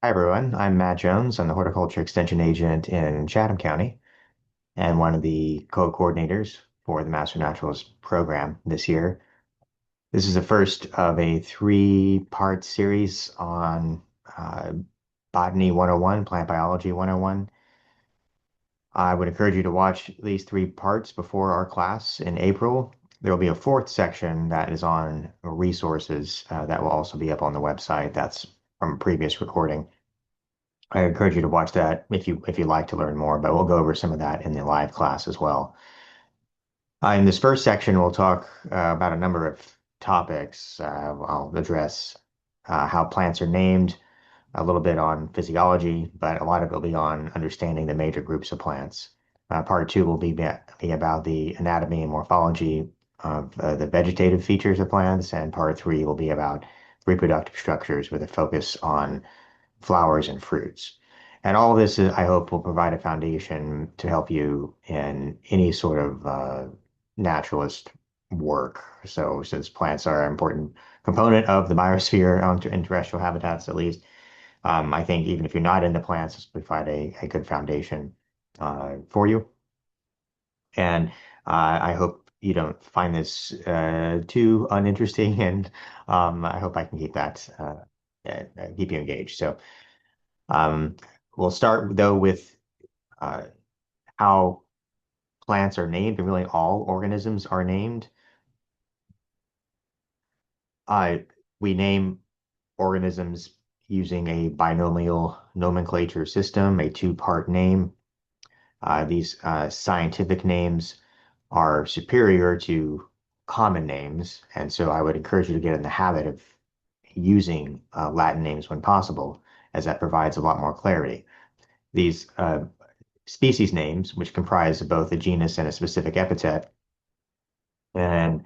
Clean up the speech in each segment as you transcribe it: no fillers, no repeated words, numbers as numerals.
Hi everyone, I'm Matt Jones. I'm the Horticulture Extension Agent in Chatham County and one of the co-coordinators for the Master Naturalist program this year. This is the first of a three-part series on uh, Botany 101, Plant Biology 101. I would encourage you to watch these three parts before our class in April. There will be a fourth section that is on resources that will also be up on the website. That's from a previous recording. I encourage you to watch that if you like to learn more, but we'll go over some of that in the live class as well. In this first section, we'll talk about a number of topics. I'll address how plants are named, a little bit on physiology, but a lot of it will be on understanding the major groups of plants. Part two will be about the anatomy and morphology of the vegetative features of plants, and part three will be about reproductive structures with a focus on flowers and fruits. And all of this, I hope, will provide a foundation to help you in any sort of naturalist work. So, since plants are an important component of the biosphere in terrestrial habitats, at least, I think even if you're not into plants, this will provide a good foundation for you. And I hope you don't find this too uninteresting, and I hope I can keep you engaged. So. Um, we'll start though with uh, how plants are named, and really all organisms are named. Uh, we name organisms using a binomial nomenclature system, a two-part name. These scientific names are superior to common names, and so I would encourage you to get in the habit of using Latin names when possible, as that provides a lot more clarity. These species names, which comprise of both a genus and a specific epithet, and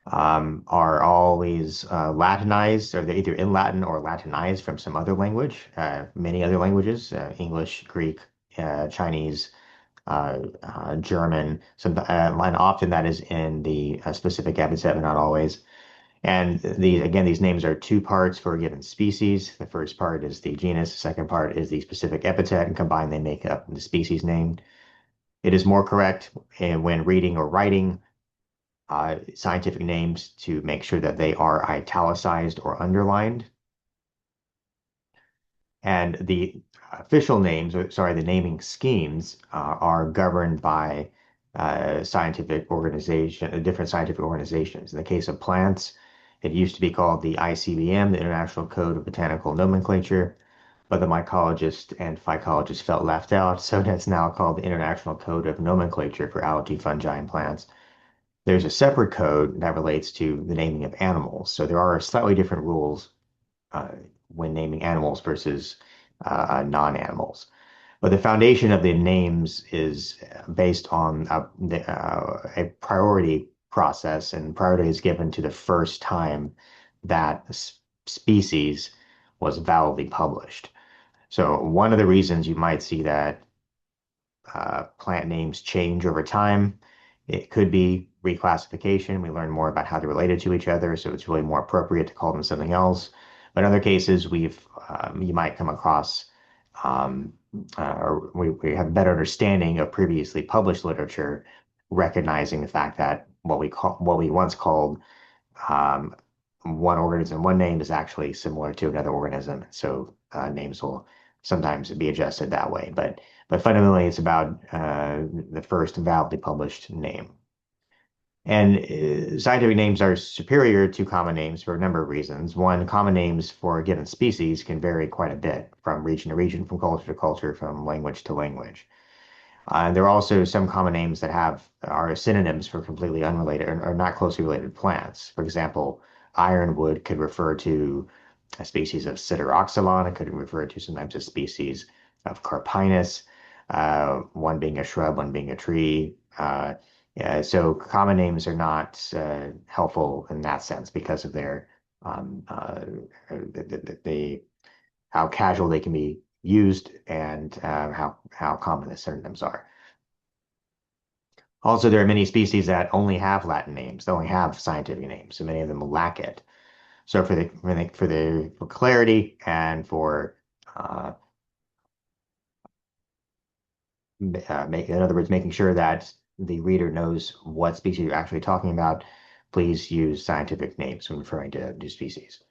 are always Latinized, or they're either in Latin or Latinized from some other language, many other languages, English, Greek, Chinese, German, and often that is in the specific epithet, but not always. And these names are two parts for a given species. The first part is the genus, the second part is the specific epithet, and combined they make up the species name. It is more correct when reading or writing scientific names to make sure that they are italicized or underlined. And the official names, or sorry, the naming schemes are governed by different scientific organizations. In the case of plants, it used to be called the ICBM, the International Code of Botanical Nomenclature, but the mycologists and phycologists felt left out, so it's now called the International Code of Nomenclature for Algae, Fungi, and Plants. There's a separate code that relates to the naming of animals. So there are slightly different rules uh, when naming animals versus non-animals. But the foundation of the names is based on a priority process, and priority is given to the first time that species was validly published. So one of the reasons you might see that plant names change over time. It could be reclassification. We learn more about how they're related to each other, so it's really more appropriate to call them something else. But in other cases, you might come across um, or we have a better understanding of previously published literature, recognizing the fact that what we once called um, one organism, one name is actually similar to another organism. So names will sometimes be adjusted that way. But fundamentally, it's about the first validly published name. And scientific names are superior to common names for a number of reasons. One, common names for a given species can vary quite a bit from region to region, from culture to culture, from language to language. There are also some common names that are synonyms for completely unrelated or not closely related plants. For example, ironwood could refer to a species of Sideroxylon. It could refer to sometimes a species of Carpinus, one being a shrub, one being a tree. Yeah, so common names are not helpful in that sense because of their um, uh, the how casual they can be used and how common the synonyms are. Also, there are many species that only have Latin names. They only have scientific names, so many of them lack it. So for clarity and for uh, in other words, making sure that the reader knows what species you're actually talking about. Please use scientific names when referring to new species.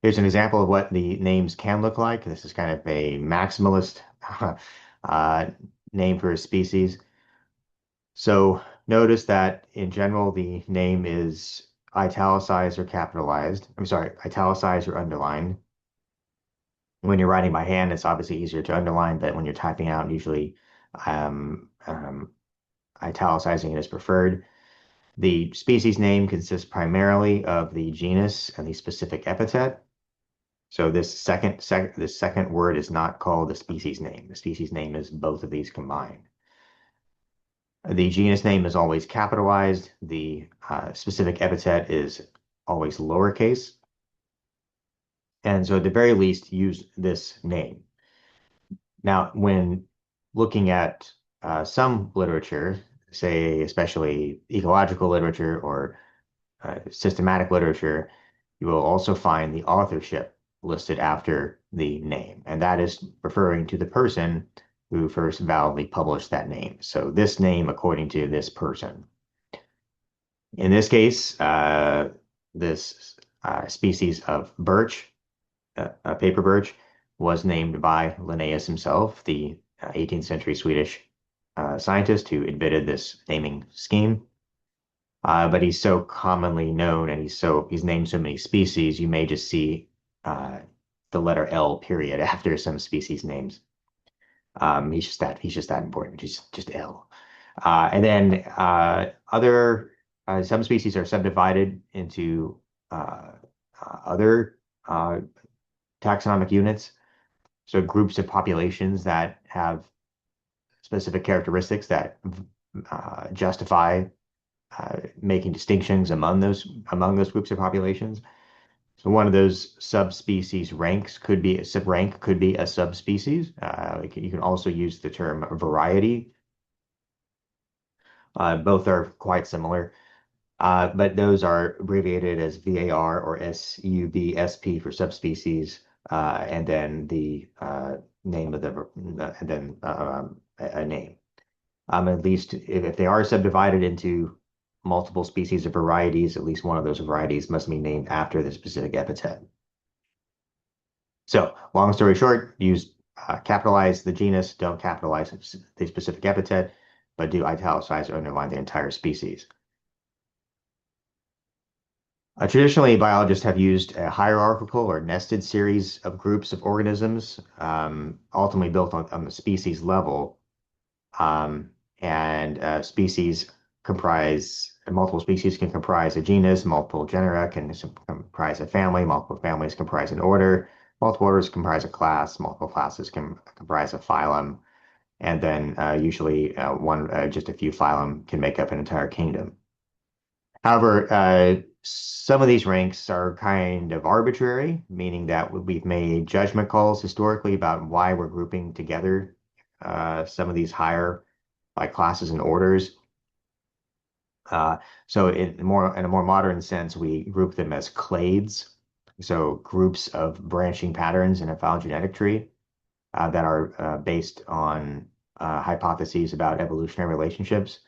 Here's an example of what the names can look like. This is kind of a maximalist uh, name for a species. So notice that in general, the name is italicized or capitalized. I'm sorry, italicized or underlined. When you're writing by hand, it's obviously easier to underline, but when you're typing out, usually um, um, italicizing it is preferred. The species name consists primarily of the genus and the specific epithet. So this second word is not called the species name. The species name is both of these combined. The genus name is always capitalized. The specific epithet is always lowercase. And so at the very least, use this name. Now, when looking at some literature, say especially ecological literature or systematic literature, you will also find the authorship listed after the name, and that is referring to the person who first validly published that name. So this name according to this person. In this case, this species of birch, paper birch, was named by Linnaeus himself, the 18th century Swedish scientist who invented this naming scheme. But he's so commonly known and he's named so many species, you may just see the letter L period after some species names. He's just that important. Just L. And then other some species are subdivided into other taxonomic units. So groups of populations that have specific characteristics that justify making distinctions among those groups of populations. So one of those subspecies ranks could be a subrank, could be a subspecies. You can also use the term variety. Both are quite similar, but those are abbreviated as VAR or SUBSP for subspecies, and then the name of and then a name. At least if they are subdivided into multiple species of varieties, at least one of those varieties must be named after the specific epithet. So, long story short, capitalize the genus, don't capitalize the specific epithet, but do italicize or underline the entire species. Traditionally, biologists have used a hierarchical or nested series of groups of organisms, ultimately built on the species level. And multiple species can comprise a genus, multiple genera can comprise a family, multiple families comprise an order, multiple orders comprise a class, multiple classes can comprise a phylum, and then usually just a few phylum can make up an entire kingdom. However, some of these ranks are kind of arbitrary, meaning that we've made judgment calls historically about why we're grouping together some of these higher by classes and orders. So in a more modern sense, we group them as clades, so groups of branching patterns in a phylogenetic tree that are based on hypotheses about evolutionary relationships.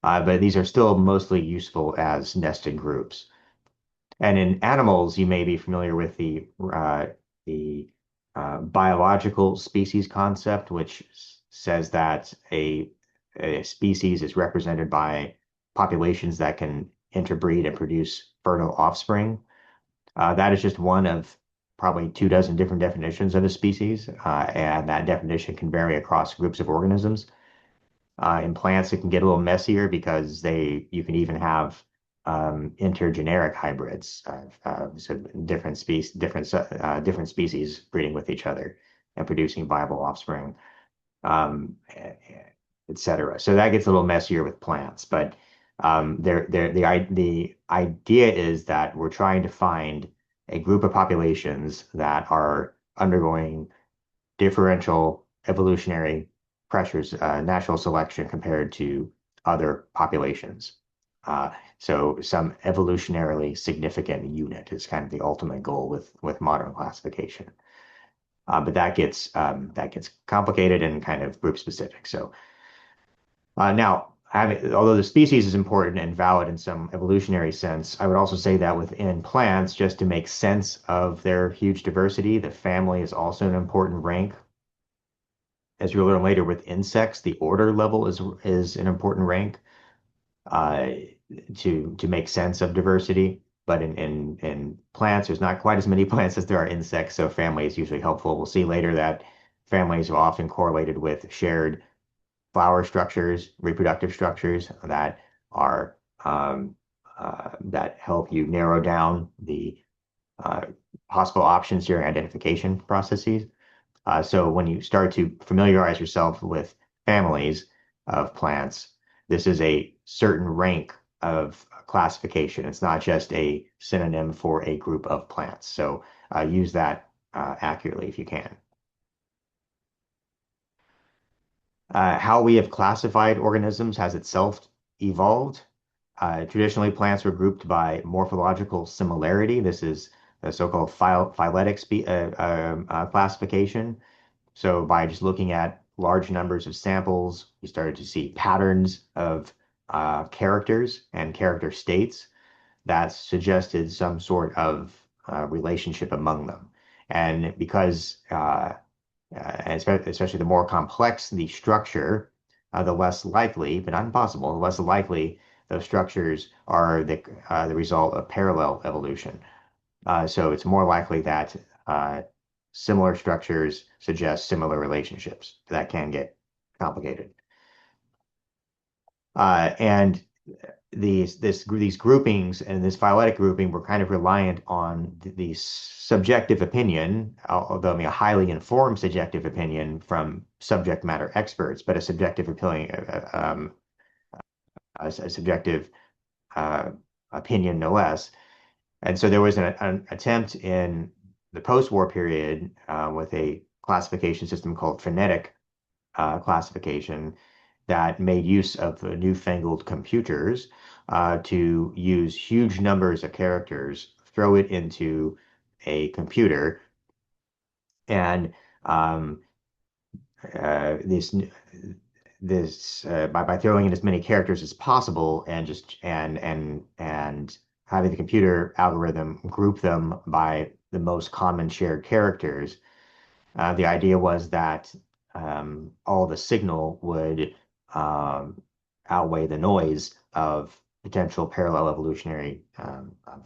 But these are still mostly useful as nested groups. And in animals, you may be familiar with the biological species concept, which says that a species is represented by populations that can interbreed and produce fertile offspring. That is just one of probably 24 different definitions of a species, and that definition can vary across groups of organisms. In plants, it can get a little messier because you can even have intergeneric hybrids, so different species breeding with each other and producing viable offspring, etc. So that gets a little messier with plants, but the idea is that we're trying to find a group of populations that are undergoing differential evolutionary pressures, natural selection compared to other populations. So some evolutionarily significant unit is kind of the ultimate goal with modern classification. But that gets complicated and kind of group specific. So now, although the species is important and valid in some evolutionary sense, I would also say that within plants, just to make sense of their huge diversity, the family is also an important rank. As you'll learn later with insects, the order level is an important rank uh, to make sense of diversity. But in plants, there's not quite as many plants as there are insects, so family is usually helpful. We'll see later that families are often correlated with shared flower structures, reproductive structures are um, that help you narrow down the uh, possible options during identification processes. So when you start to familiarize yourself with families of plants, this is a certain rank of classification. It's not just a synonym for a group of plants. So use that accurately if you can. How we have classified organisms has itself evolved. Traditionally, plants were grouped by morphological similarity. This is the so-called phyletic classification. So by just looking at large numbers of samples, we started to see patterns of characters and character states that suggested some sort of relationship among them. And because and especially the more complex the structure, the less likely, but not impossible, the less likely those structures are the result of parallel evolution. So it's more likely that similar structures suggest similar relationships. That can get complicated. And these groupings and this phyletic grouping were kind of reliant on the subjective opinion, although I mean a highly informed subjective opinion from subject matter experts, but a subjective opinion, a subjective uh, opinion no less. And so there was an attempt in the post-war period with a classification system called phonetic classification that made use of newfangled computers to use huge numbers of characters, throw it into a computer, and um, this by throwing in as many characters as possible and just and having the computer algorithm group them by the most common shared characters. The idea was that all the signal would um, outweigh the noise of potential parallel evolutionary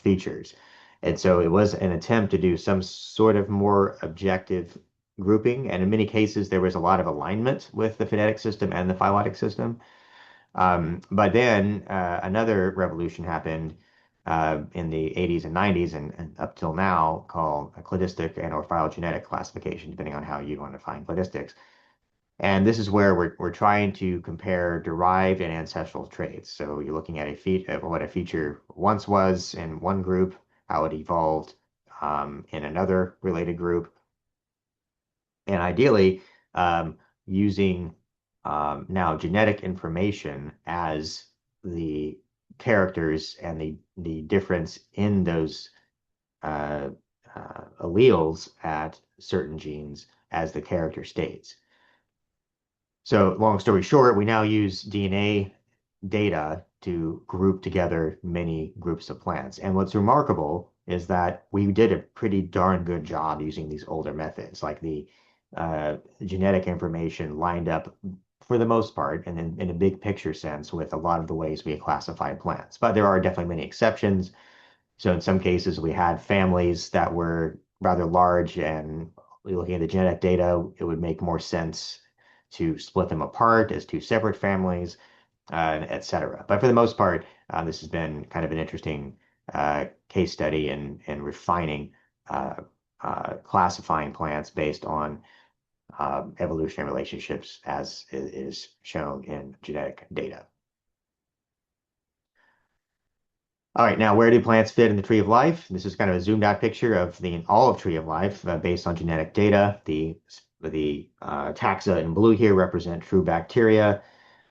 features. And so it was an attempt to do some sort of more objective grouping. And in many cases, there was a lot of alignment with the phonetic system and the phylotic system. But then another revolution happened in the 80s and 90s and up till now called a cladistic and or phylogenetic classification, depending on how you want to define cladistics. And this is where we're trying to compare derived and ancestral traits. So you're looking at what a feature once was in one group, how it evolved in another related group, and ideally using now genetic information as the characters and the difference in those uh, alleles at certain genes as the character states. So long story short, we now use DNA data to group together many groups of plants. And what's remarkable is that we did a pretty darn good job using these older methods, like the genetic information lined up for the most part and in a big picture sense with a lot of the ways we classify plants. But there are definitely many exceptions. So in some cases, we had families that were rather large, and looking at the genetic data, it would make more sense to split them apart as two separate families, et cetera. But for the most part, this has been kind of an interesting case study in refining uh, classifying plants based on evolutionary relationships as is shown in genetic data. All right, now where do plants fit in the tree of life? This is kind of a zoomed out picture of all of tree of life based on genetic data. The taxa in blue here represent true bacteria.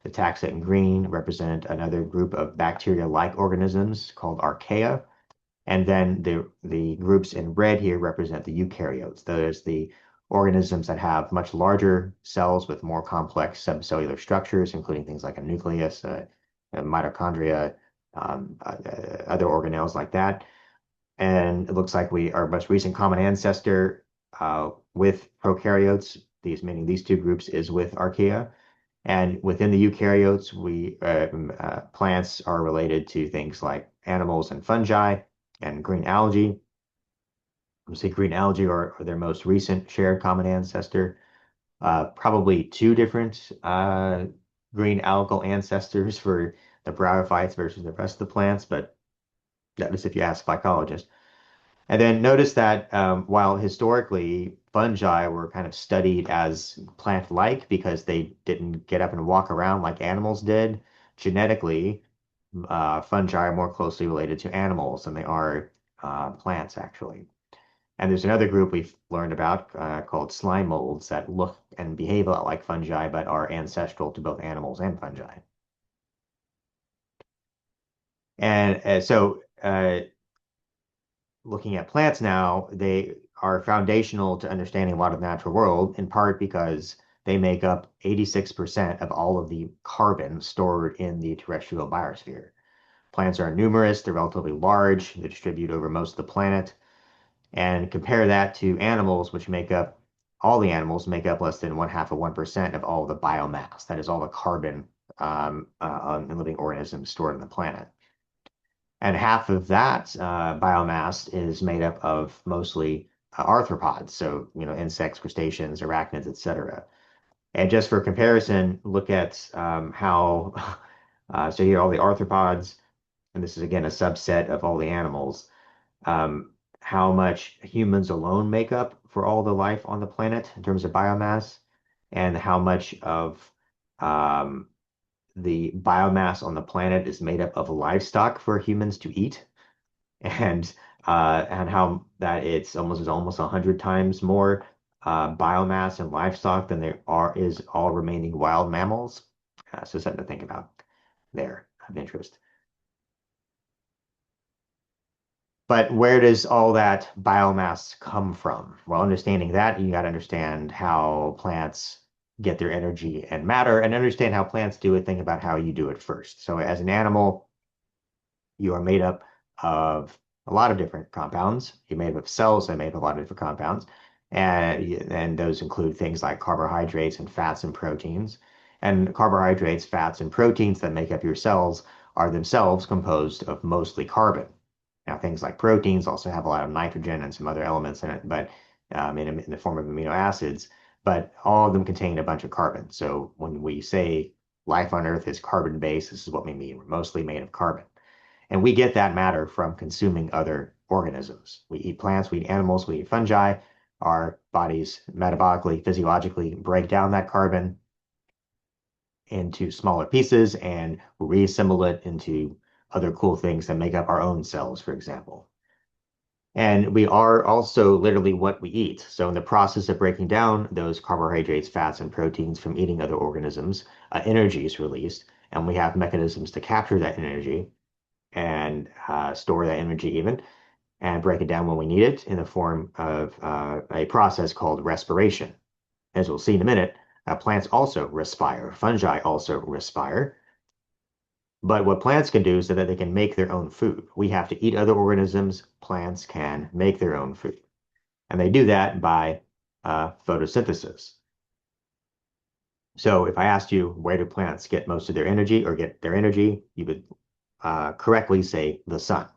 The taxa in green represent another group of bacteria-like organisms called archaea. And then the groups in red here represent the eukaryotes. There's the organisms that have much larger cells with more complex subcellular structures, including things like a nucleus, mitochondria, other organelles like that. And it looks like our most recent common ancestor with prokaryotes, meaning these two groups, is with archaea. And within the eukaryotes, plants are related to things like animals and fungi and green algae. We see green algae are their most recent shared common ancestor. Probably two different green algal ancestors for the bryophytes versus the rest of the plants, but that is if you ask phycologists. And then notice that while historically fungi were kind of studied as plant-like because they didn't get up and walk around like animals did, genetically, fungi are more closely related to animals than they are plants, actually. And there's another group we've learned about called slime molds that look and behave a lot like fungi, but are ancestral to both animals and fungi. And looking at plants now, they are foundational to understanding a lot of the natural world, in part because they make up 86% of all of the carbon stored in the terrestrial biosphere. Plants are numerous, they're relatively large, they distribute over most of the planet. And compare that to animals, which all the animals make up less than 0.5% of all the biomass. That is all the carbon in living organisms stored on the planet. And half of that biomass is made up of mostly arthropods, so insects, crustaceans, arachnids, etc. And just for comparison, look at how so here are all the arthropods, and this is again a subset of all the animals. How much humans alone make up for all the life on the planet in terms of biomass, and how much of um, the biomass on the planet is made up of livestock for humans to eat, and how that it's almost 100 times more biomass and livestock than is all remaining wild mammals. So something to think about there of interest. But where does all that biomass come from? Well, understanding that, you got to understand how plants get their energy and matter, and understand how plants do it. Think about how you do it first. So as an animal, you are made up of a lot of different compounds. You're made up of cells that make a lot of different compounds. And those include things like carbohydrates and fats and proteins. And carbohydrates, fats, and proteins that make up your cells are themselves composed of mostly carbon. Now, things like proteins also have a lot of nitrogen and some other elements in it, but in the form of amino acids, but all of them contain a bunch of carbon. So when we say life on Earth is carbon-based, this is what we mean. We're mostly made of carbon. And we get that matter from consuming other organisms. We eat plants, we eat animals, we eat fungi. Our bodies metabolically, physiologically break down that carbon into smaller pieces and reassemble it into other cool things that make up our own cells, for example. And we are also literally what we eat. So in the process of breaking down those carbohydrates, fats, and proteins from eating other organisms, energy is released, and we have mechanisms to capture that energy and store that energy even, and break it down when we need it in the form of a process called respiration. As we'll see in a minute, plants also respire. Fungi also respire. But what plants can do is that they can make their own food. We have to eat other organisms. Plants can make their own food. And they do that by photosynthesis. So if I asked you, where do plants get most of their energy or get their energy, you would correctly say the sun.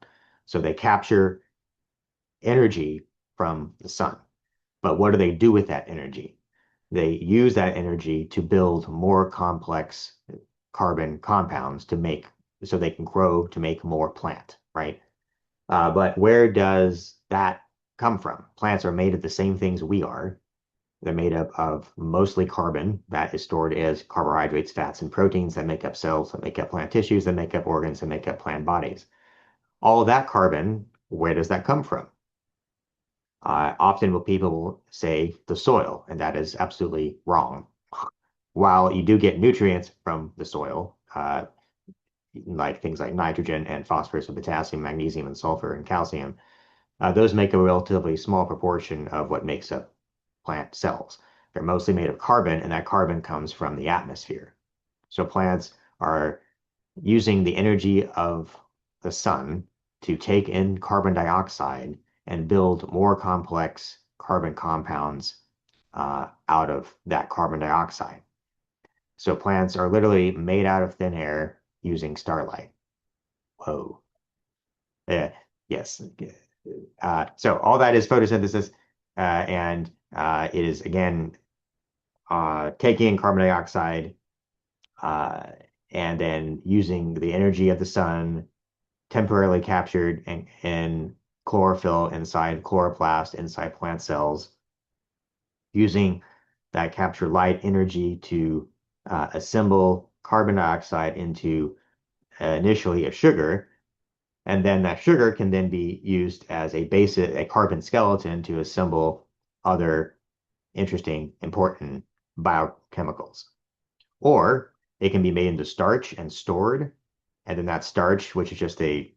So they capture energy from the sun. But what do they do with that energy? They use that energy to build more complex carbon compounds so they can grow to make more plant, right? But where does that come from? Plants are made of the same things we are. They're made up of mostly carbon that is stored as carbohydrates, fats, and proteins that make up cells, that make up plant tissues, that make up organs, that make up plant bodies. All of that carbon, where does that come from? Often what people will say the soil, and that is absolutely wrong. While you do get nutrients from the soil, like things like nitrogen and phosphorus and potassium, magnesium and sulfur and calcium, those make a relatively small proportion of what makes up plant cells. They're mostly made of carbon, and that carbon comes from the atmosphere. So plants are using the energy of the sun to take in carbon dioxide and build more complex carbon compounds out of that carbon dioxide. So plants are literally made out of thin air using starlight. Whoa. Yeah, yes. So all that is photosynthesis, and it is again taking in carbon dioxide uh, and then using the energy of the sun temporarily captured in chlorophyll inside chloroplast inside plant cells, using that captured light energy to assemble carbon dioxide into initially a sugar, and then that sugar can then be used as a carbon skeleton to assemble other interesting, important biochemicals. Or it can be made into starch and stored, and then that starch, which is just a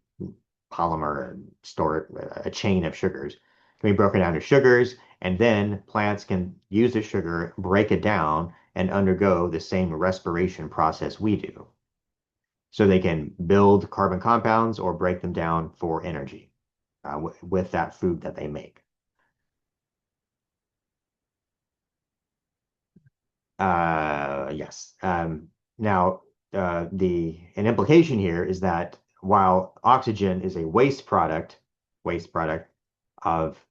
polymer stored, a chain of sugars, can be broken down to sugars, and then plants can use the sugar, break it down, and undergo the same respiration process we do. So they can build carbon compounds or break them down for energy with that food that they make. Yes. Now, an implication here is that while oxygen is a waste product of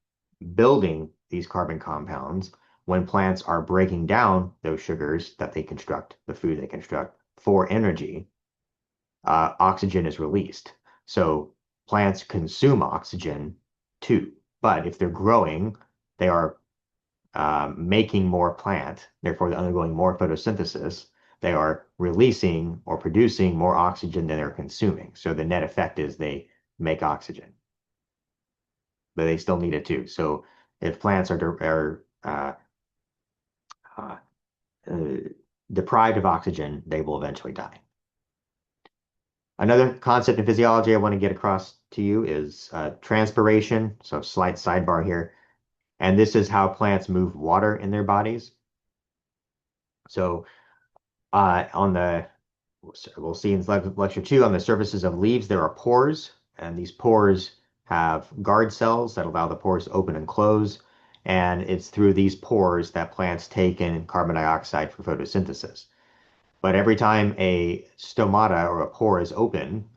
building these carbon compounds, when plants are breaking down those sugars that they construct, the food they construct for energy, oxygen is released. So plants consume oxygen too. But if they're growing, they are making more plant, therefore they're undergoing more photosynthesis. They are releasing or producing more oxygen than they're consuming. So the net effect is they make oxygen, but they still need it too. So if plants are uh, uh, deprived of oxygen, they will eventually die. Another concept in physiology I want to get across to you is transpiration. So slight sidebar here. And this is how plants move water in their bodies. So on the, we'll see in lecture two, on the surfaces of leaves, there are pores, and these pores have guard cells that allow the pores to open and close. And it's through these pores that plants take in carbon dioxide for photosynthesis. But every time a stomata or a pore is open,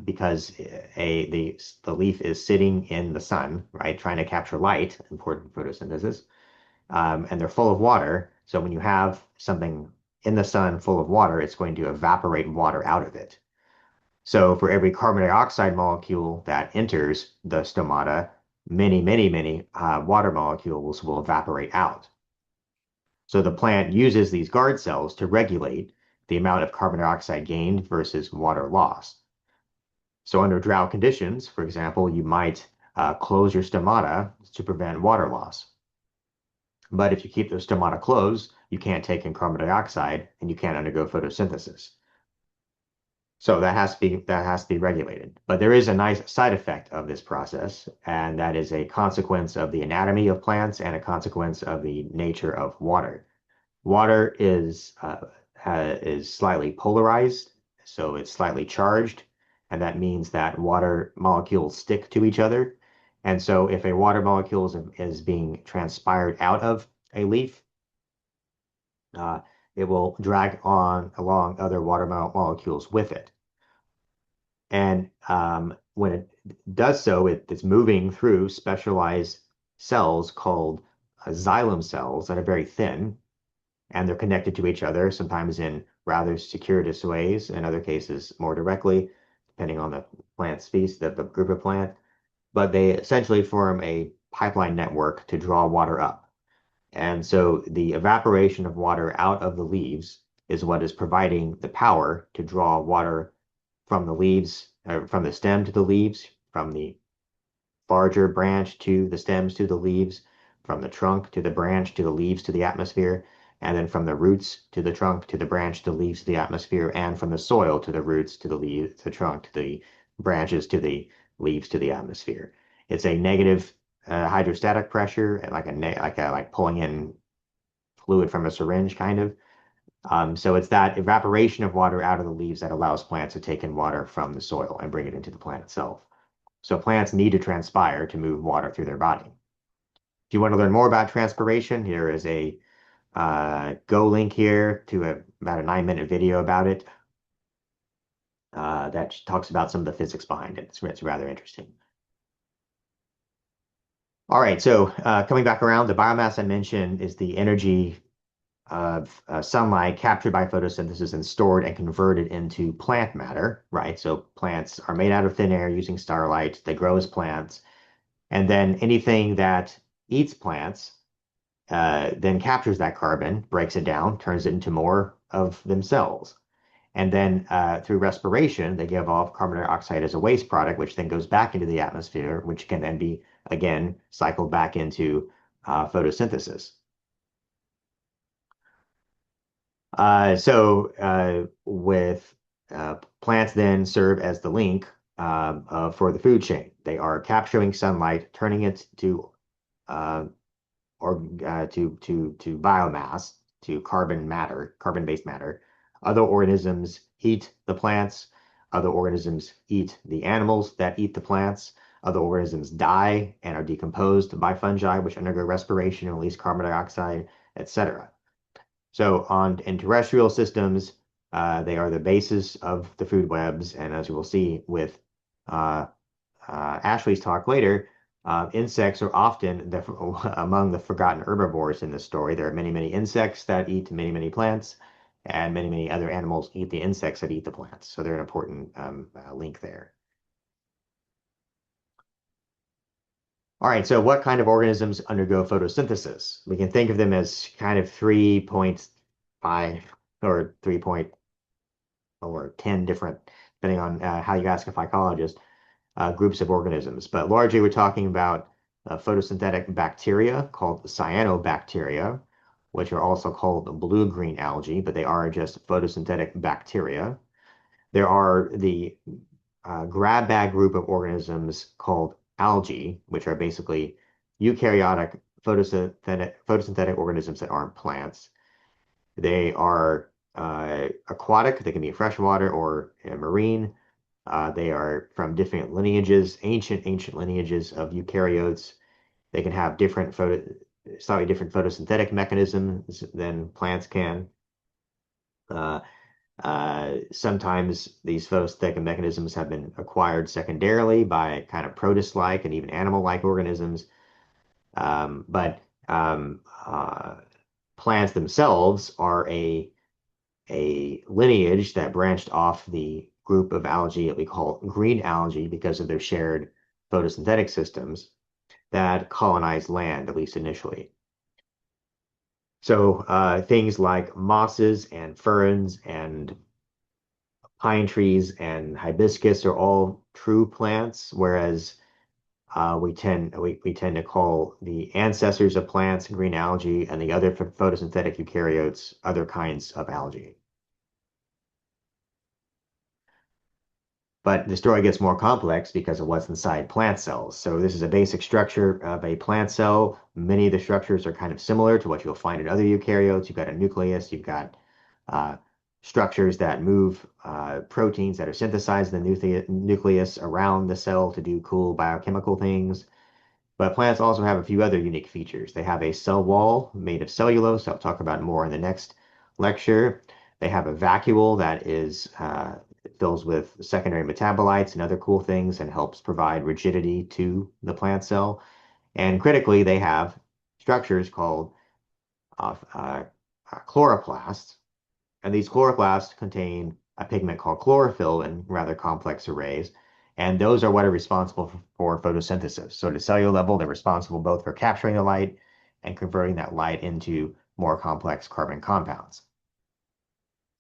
because the leaf is sitting in the sun, right, trying to capture light, important for photosynthesis, and they're full of water. So when you have something in the sun full of water, it's going to evaporate water out of it. So for every carbon dioxide molecule that enters the stomata, many water molecules will evaporate out. So the plant uses these guard cells to regulate the amount of carbon dioxide gained versus water lost. So under drought conditions, for example, you might close your stomata to prevent water loss. But if you keep those stomata closed, you can't take in carbon dioxide and you can't undergo photosynthesis. So that has to be regulated. But there is a nice side effect of this process, and that is a consequence of the anatomy of plants and a consequence of the nature of water. Water is slightly polarized, so it's slightly charged, and that means that water molecules stick to each other. And so if a water molecule is being transpired out of a leaf, uh, it will drag on along other water molecules with it. And when it does so, it's moving through specialized cells called xylem cells that are very thin, and they're connected to each other, sometimes in rather circuitous ways, in other cases more directly, depending on the plant species, the group of plant. But they essentially form a pipeline network to draw water up. And so the evaporation of water out of the leaves is what is providing the power to draw water from the leaves, from the stem to the leaves, from the larger branch to the stems to the leaves, from the trunk to the branch to the leaves to the atmosphere, and then from the roots to the trunk to the branch to the leaves to the atmosphere, and from the soil to the roots to the leaves, to the trunk to the branches to the leaves to the atmosphere. It's a negative hydrostatic pressure, and like pulling in fluid from a syringe, kind of. So it's that evaporation of water out of the leaves that allows plants to take in water from the soil and bring it into the plant itself. So plants need to transpire to move water through their body. If you want to learn more about transpiration, here is a go link here to about a 9-minute video about it that talks about some of the physics behind it. It's rather interesting. All right, so coming back around, the biomass I mentioned is the energy of sunlight captured by photosynthesis and stored and converted into plant matter, right? So plants are made out of thin air using starlight. They grow as plants. And then anything that eats plants then captures that carbon, breaks it down, turns it into more of themselves. And then through respiration, they give off carbon dioxide as a waste product, which then goes back into the atmosphere, which can then be, again, cycled back into photosynthesis. With plants then serve as the link for the food chain. They are capturing sunlight, turning it to to biomass, to carbon matter, carbon-based matter. Other organisms eat the plants. Other organisms eat the animals that eat the plants. Other organisms die and are decomposed by fungi, which undergo respiration and release carbon dioxide, etc. So in terrestrial systems, they are the basis of the food webs. And as you will see with uh, Ashley's talk later, insects are often among the forgotten herbivores in this story. There are many, many insects that eat many, many plants, and many, many other animals eat the insects that eat the plants. So they're an important link there. All right, so what kind of organisms undergo photosynthesis? We can think of them as kind of 3.5 or 3 or 10 different, depending on how you ask a phycologist, groups of organisms. But largely we're talking about photosynthetic bacteria called cyanobacteria, which are also called blue-green algae, but they are just photosynthetic bacteria. There are the grab bag group of organisms called algae, which are basically eukaryotic photosynthetic organisms that aren't plants. They are aquatic. They can be freshwater or marine. They are from different lineages, ancient lineages of eukaryotes. They can have slightly different photosynthetic mechanisms than plants can. Uh, Sometimes these photosynthetic mechanisms have been acquired secondarily by kind of protist-like and even animal-like organisms. But plants themselves are a lineage that branched off the group of algae that we call green algae because of their shared photosynthetic systems that colonize land, at least initially. So things like mosses and ferns and pine trees and hibiscus are all true plants, whereas we tend to call the ancestors of plants green algae and the other photosynthetic eukaryotes other kinds of algae. But the story gets more complex because of what's inside plant cells. So this is a basic structure of a plant cell. Many of the structures are kind of similar to what you'll find in other eukaryotes. You've got a nucleus, you've got uh, structures that move proteins that are synthesized in the nucleus around the cell to do cool biochemical things. But plants also have a few other unique features. They have a cell wall made of cellulose. I'll talk about more in the next lecture. They have a vacuole that is fills with secondary metabolites and other cool things and helps provide rigidity to the plant cell. And critically, they have structures called chloroplasts. And these chloroplasts contain a pigment called chlorophyll in rather complex arrays. And those are what are responsible for photosynthesis. So at a cellular level, they're responsible both for capturing the light and converting that light into more complex carbon compounds.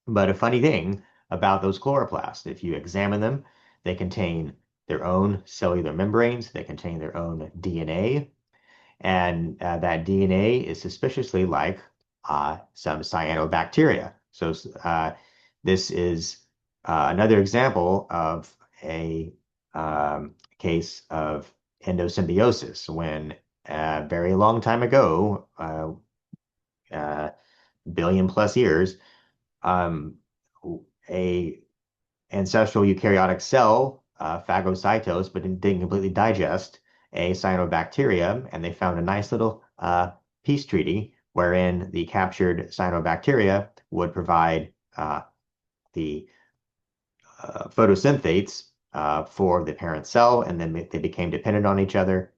But a funny thing about those chloroplasts, if you examine them, they contain their own cellular membranes, they contain their own DNA, and that DNA is suspiciously like some cyanobacteria. So this is another example of a case of endosymbiosis when a very long time ago, uh, billion plus years, um, a ancestral eukaryotic cell phagocytosed but didn't completely digest a cyanobacteria, and they found a nice little peace treaty wherein the captured cyanobacteria would provide the photosynthates for the parent cell, and then they became dependent on each other.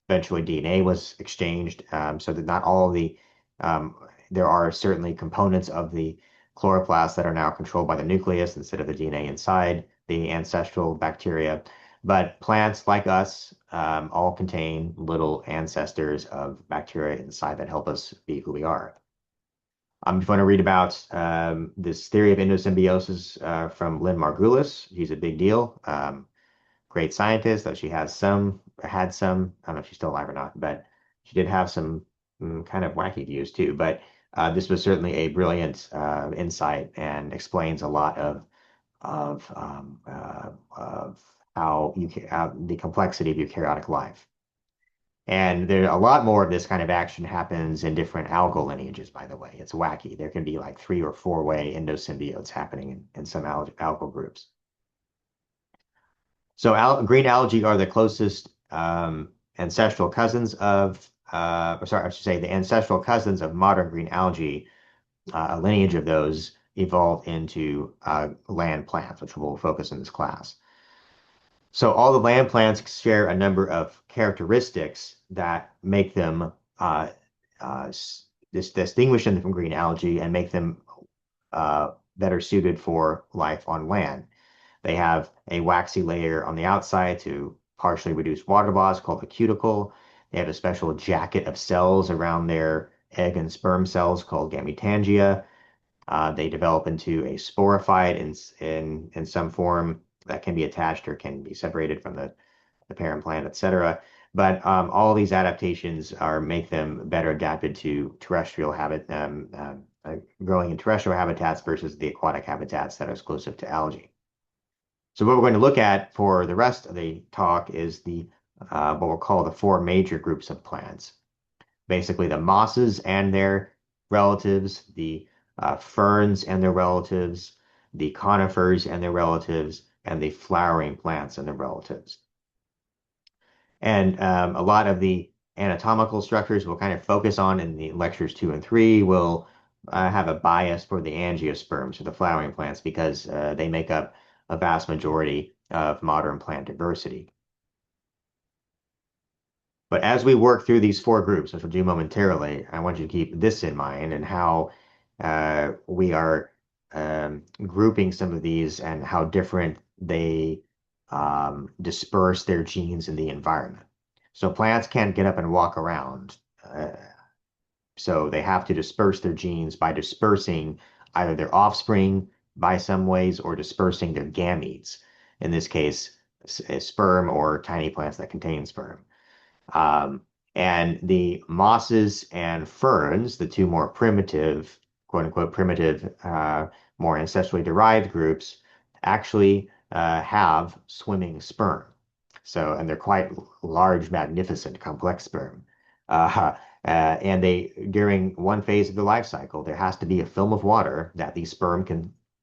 Eventually, DNA was exchanged, so that not all of um, there are certainly components of the chloroplast that are now controlled by the nucleus instead of the DNA inside the ancestral bacteria. But plants like us all contain little ancestors of bacteria inside that help us be who we are. If you want to read about this theory of endosymbiosis from Lynn Margulis, she's a big deal. Great scientist, though she had some, I don't know if she's still alive or not, but she did have some kind of wacky views too. But this was certainly a brilliant insight and explains a lot of how the complexity of eukaryotic life. And there a lot more of this kind of action happens in different algal lineages, by the way. It's wacky. There can be like 3 or 4-way endosymbiotes happening in some algal groups. So green algae are the closest ancestral cousins of, or sorry, I should say the ancestral cousins of modern green algae. A lineage of those evolved into land plants, which we'll focus in this class. So all the land plants share a number of characteristics that make them distinguish them from green algae and make them better suited for life on land. They have a waxy layer on the outside to partially reduce water loss called the cuticle. They have a special jacket of cells around their egg and sperm cells called gametangia. They develop into a sporophyte in some form that can be attached or can be separated from the parent plant, etc. But all these adaptations make them better adapted to terrestrial growing in terrestrial habitats versus the aquatic habitats that are exclusive to algae. So what we're going to look at for the rest of the talk is what we'll call the 4 major groups of plants. Basically the mosses and their relatives, the ferns and their relatives, the conifers and their relatives, and the flowering plants and their relatives. And a lot of the anatomical structures we'll kind of focus on in the lectures 2 and 3 will have a bias for the angiosperms, or the flowering plants, because they make up a vast majority of modern plant diversity. But as we work through these 4 groups, which we'll do momentarily, I want you to keep this in mind and how we are grouping some of these and how different they disperse their genes in the environment. So plants can't get up and walk around. So they have to disperse their genes by dispersing either their offspring by some ways or dispersing their gametes. In this case, sperm or tiny plants that contain sperm. And the mosses and ferns, the 2 more primitive, quote unquote, primitive, more ancestrally derived groups, actually have swimming sperm. So, and they're quite large, magnificent, complex sperm. And during one phase of the life cycle, there has to be a film of water that the sperm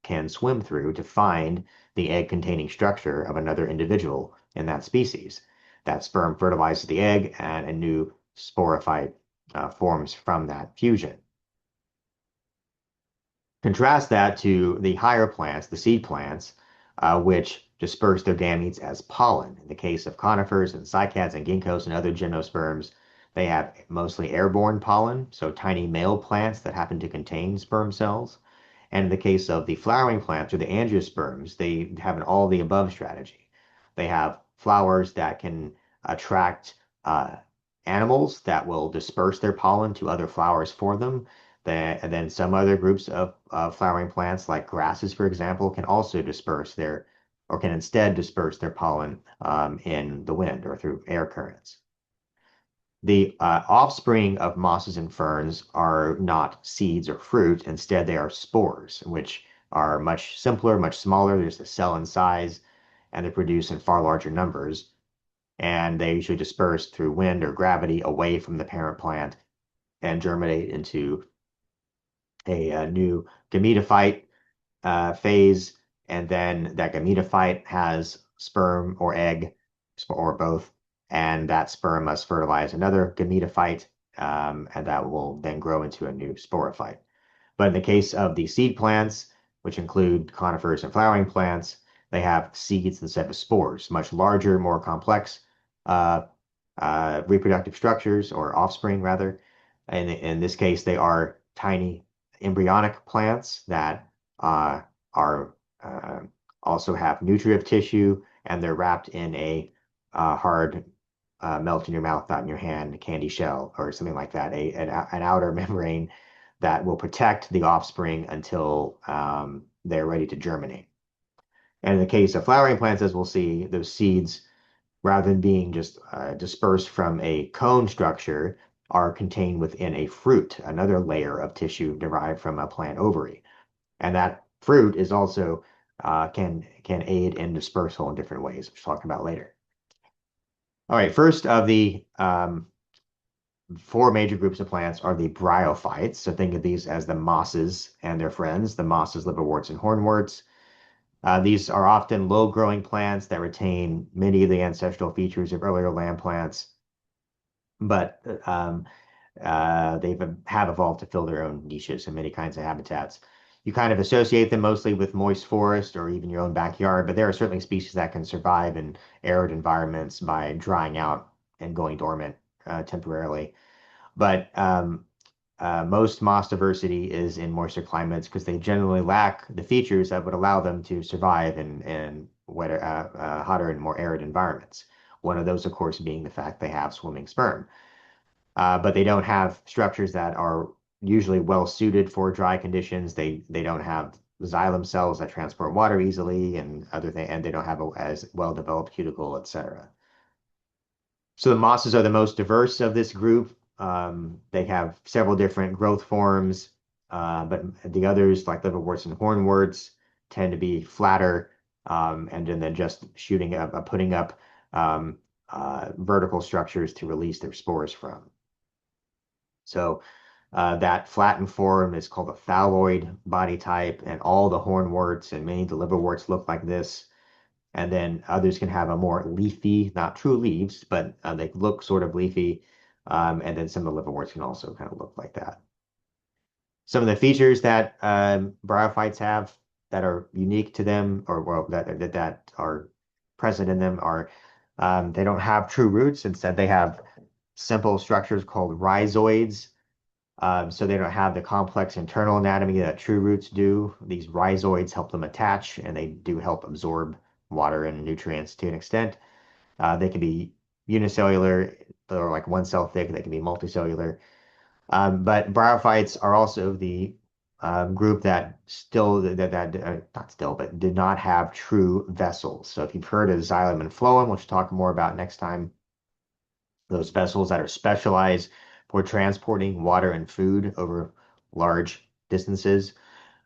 can swim through to find the egg-containing structure of another individual in that species. That sperm fertilizes the egg, and a new sporophyte forms from that fusion. Contrast that to the higher plants, the seed plants, which disperse their gametes as pollen. In the case of conifers and cycads and ginkgos and other gymnosperms, they have mostly airborne pollen, so tiny male plants that happen to contain sperm cells. And in the case of the flowering plants or the angiosperms, they have an all-the-above strategy. They have flowers that can attract animals that will disperse their pollen to other flowers for them. And then some other groups of flowering plants, like grasses, for example, can also can instead disperse their pollen in the wind or through air currents. The offspring of mosses and ferns are not seeds or fruit. Instead, they are spores, which are much simpler, much smaller. There's the cell in size, and they produce in far larger numbers. and they usually disperse through wind or gravity away from the parent plant and germinate into a new gametophyte phase, and then that gametophyte has sperm or egg, or both, and that sperm must fertilize another gametophyte, and that will then grow into a new sporophyte. But in the case of the seed plants, which include conifers and flowering plants, they have seeds instead of spores, much larger, more complex uh, reproductive structures, or offspring rather. And in this case, they are tiny embryonic plants that uh, are also have nutritive tissue, and they're wrapped in a hard melt in your mouth, not in your hand, candy shell or something like that, an outer membrane that will protect the offspring until they're ready to germinate. And in the case of flowering plants, as we'll see, those seeds, rather than being just dispersed from a cone structure, are contained within a fruit, another layer of tissue derived from a plant ovary. And that fruit is also can aid in dispersal in different ways, which we'll talk about later. All right, first of the four major groups of plants are the bryophytes. So think of these as the mosses and their friends, the mosses, liverworts, and hornworts. These are often low-growing plants that retain many of the ancestral features of earlier land plants, but they have evolved to fill their own niches in many kinds of habitats. You kind of associate them mostly with moist forest or even your own backyard, but there are certainly species that can survive in arid environments by drying out and going dormant temporarily. But most moss diversity is in moister climates because they generally lack the features that would allow them to survive in wetter, hotter and more arid environments. One of those, of course, being the fact they have swimming sperm. But they don't have structures that are usually well suited for dry conditions. They don't have xylem cells that transport water easily, and other things, and they don't have as well developed cuticle, etc. So the mosses are the most diverse of this group. They have several different growth forms, but the others, like liverworts and hornworts, tend to be flatter, and then just putting up vertical structures to release their spores from. So that flattened form is called a phalloid body type, and all the hornworts and many of the liverworts look like this. And then others can have a more leafy, not true leaves, but they look sort of leafy. And then some of the liverworts can also kind of look like that. Some of the features that bryophytes have that are unique to them, or well, that are present in them, are they don't have true roots. Instead, they have simple structures called rhizoids. So they don't have the complex internal anatomy that true roots do. These rhizoids help them attach, and they do help absorb water and nutrients to an extent. They can be unicellular, or like one cell thick. They can be multicellular. But bryophytes are also the group that still not still, but did not have true vessels. So if you've heard of xylem and phloem, which we'll talk more about next time, those vessels that are specialized for transporting water and food over large distances.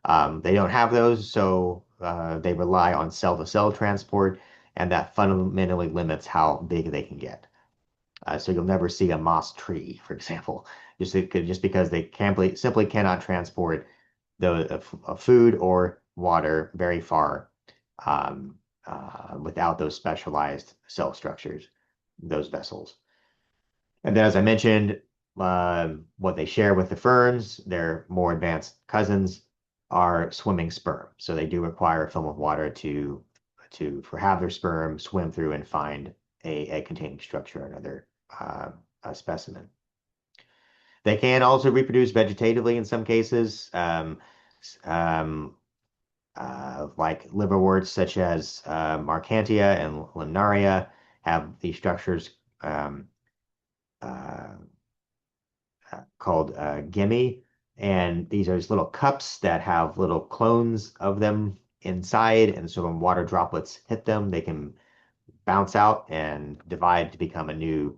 They don't have those, so they rely on cell-to-cell transport, and that fundamentally limits how big they can get. So you'll never see a moss tree, for example, just because they simply cannot transport the food or water very far without those specialized cell structures, those vessels. And then, as I mentioned, what they share with the ferns, their more advanced cousins, are swimming sperm. So they do require a film of water for have their sperm swim through and find a egg containing structure or another a specimen. They can also reproduce vegetatively in some cases, um, like liverworts such as Marcantia and Limnaria have these structures uh, called gimme, and these are just little cups that have little clones of them inside, and so when water droplets hit them, they can bounce out and divide to become a new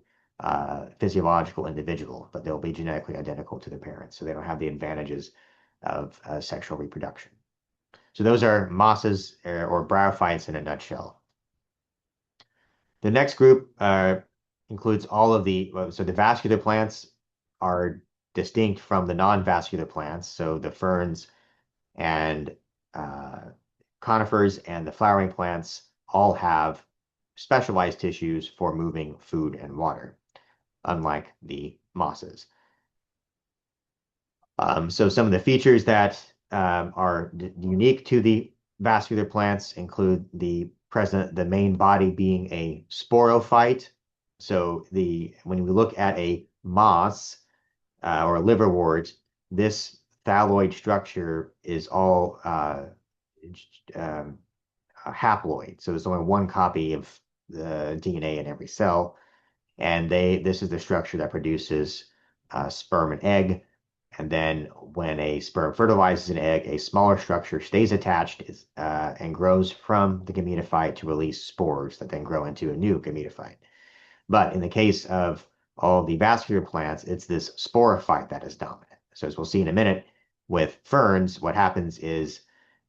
physiological individual, but they'll be genetically identical to their parents, so they don't have the advantages of sexual reproduction. So those are mosses or bryophytes in a nutshell. The next group includes all of so the vascular plants are distinct from the non-vascular plants. So the ferns and uh, conifers and the flowering plants all have specialized tissues for moving food and water, unlike the mosses. So some of the features that are unique to the vascular plants include the main body being a sporophyte. So when we look at a moss or a liverwort, this thalloid structure is all um, haploid. So there's only one copy of the DNA in every cell, and this is the structure that produces sperm and egg. And then when a sperm fertilizes an egg, a smaller structure stays attached and grows from the gametophyte to release spores that then grow into a new gametophyte. But in the case of all the vascular plants, it's this sporophyte that is dominant. So as we'll see in a minute, with ferns, what happens is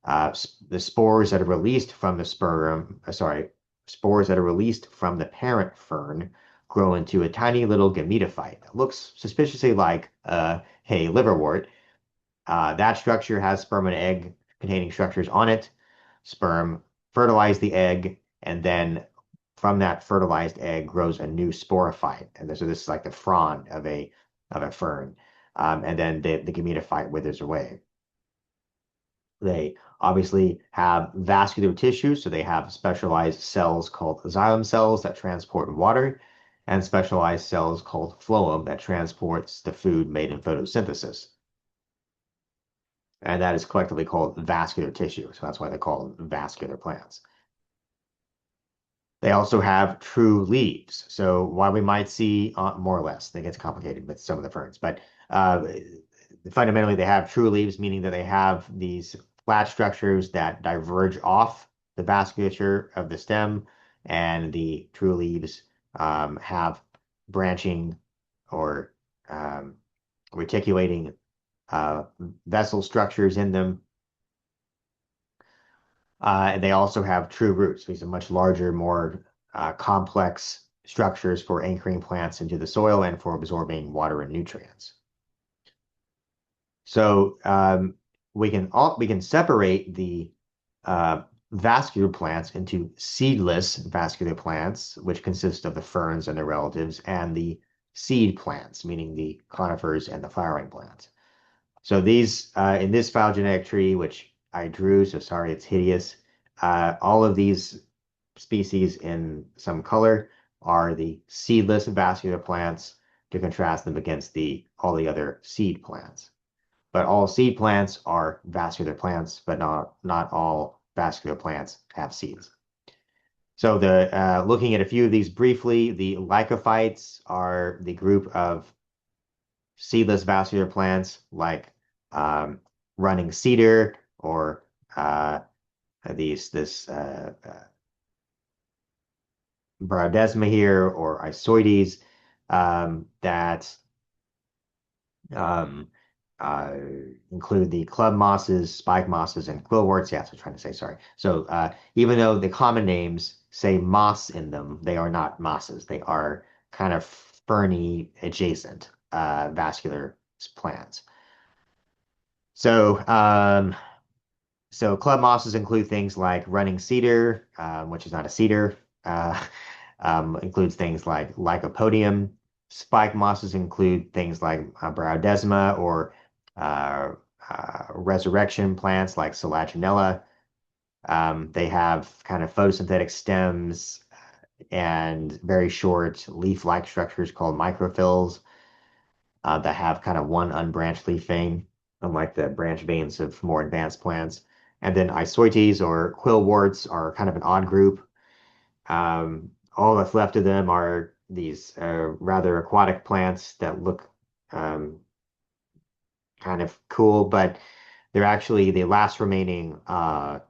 the spores that are released from the spores that are released from the parent fern grow into a tiny little gametophyte that looks suspiciously like a liverwort. That structure has sperm and egg containing structures on it. Sperm fertilize the egg, and then from that fertilized egg grows a new sporophyte. And so this is like the frond of a fern. And then the gametophyte withers away. They obviously have vascular tissue, so they have specialized cells called xylem cells that transport water, and specialized cells called phloem that transports the food made in photosynthesis. And that is collectively called vascular tissue. So that's why they're called vascular plants. They also have true leaves. So while we might see more or less, it gets complicated with some of the ferns, but fundamentally they have true leaves, meaning that they have these flat structures that diverge off the vasculature of the stem, and the true leaves have branching or reticulating vessel structures in them. And they also have true roots. These are much larger, more complex structures for anchoring plants into the soil and for absorbing water and nutrients. So we can separate the vascular plants into seedless vascular plants, which consist of the ferns and their relatives, and the seed plants, meaning the conifers and the flowering plants. So these in this phylogenetic tree, which I drew, so sorry it's hideous, all of these species in some color are the seedless vascular plants, to contrast them against all the other seed plants. But all seed plants are vascular plants, but not all vascular plants have seeds. So looking at a few of these briefly, the lycophytes are the group of seedless vascular plants like running cedar or this Bryophytes here or Isoides that um, uh, include the club mosses, spike mosses, and quillworts. Yeah, that's what I'm trying to say. Sorry. So even though the common names say moss in them, they are not mosses. They are kind of ferny adjacent vascular plants. So club mosses include things like running cedar, which is not a cedar. Uh, includes things like Lycopodium. Spike mosses include things like Bryoidesma or uh, resurrection plants like Selaginella. They have kind of photosynthetic stems and very short leaf-like structures called microphylls that have kind of one unbranched leaf vein, unlike the branch veins of more advanced plants. And then Isoites or quillworts are kind of an odd group. All that's left of them are these rather aquatic plants that look kind of cool, but they're actually the last remaining. They're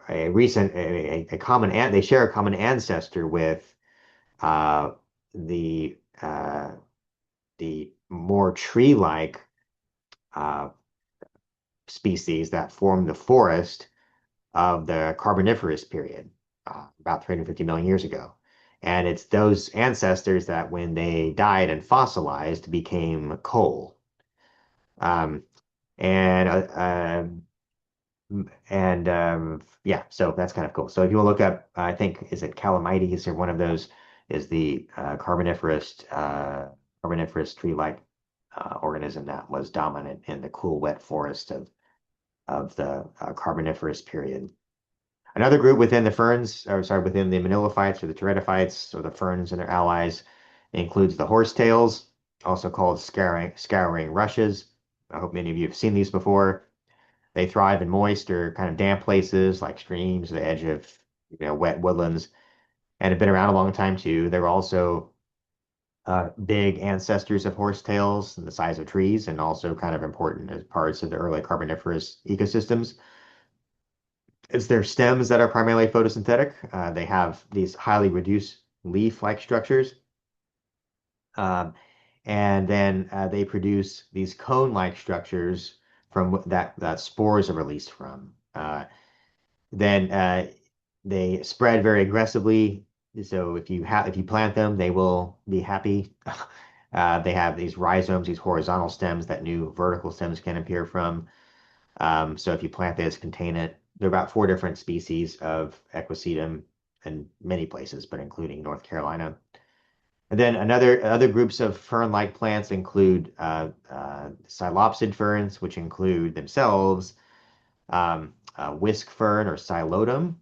a common they share a common ancestor with uh, the uh, the more tree-like uh, species that form the forest of the Carboniferous period. about 350 million years ago. And it's those ancestors that, when they died and fossilized, became coal. Um, and yeah, so that's kind of cool. So if you look up, I think, is it Calamites or one of those is the Carboniferous tree-like organism that was dominant in the cool, wet forest of the Carboniferous period. Another group within the ferns, or sorry, within the Monilophytes or the Pteridophytes or the ferns and their allies, includes the horsetails, also called scouring rushes. I hope many of you have seen these before. They thrive in moist or kind of damp places like streams, the edge of wet woodlands, and have been around a long time too. They're also big ancestors of horsetails and the size of trees, and also kind of important as parts of the early Carboniferous ecosystems. It's their stems that are primarily photosynthetic. They have these highly reduced leaf-like structures. Um, and then they produce these cone-like structures from that spores are released from. Then they spread very aggressively. So if you plant them, they will be happy. They have these rhizomes, these horizontal stems that new vertical stems can appear from. So if you plant this, contain it. There are about 4 different species of equisetum in many places, but including North Carolina. And then other groups of fern-like plants include psilopsid ferns, which include themselves whisk fern or Psilotum.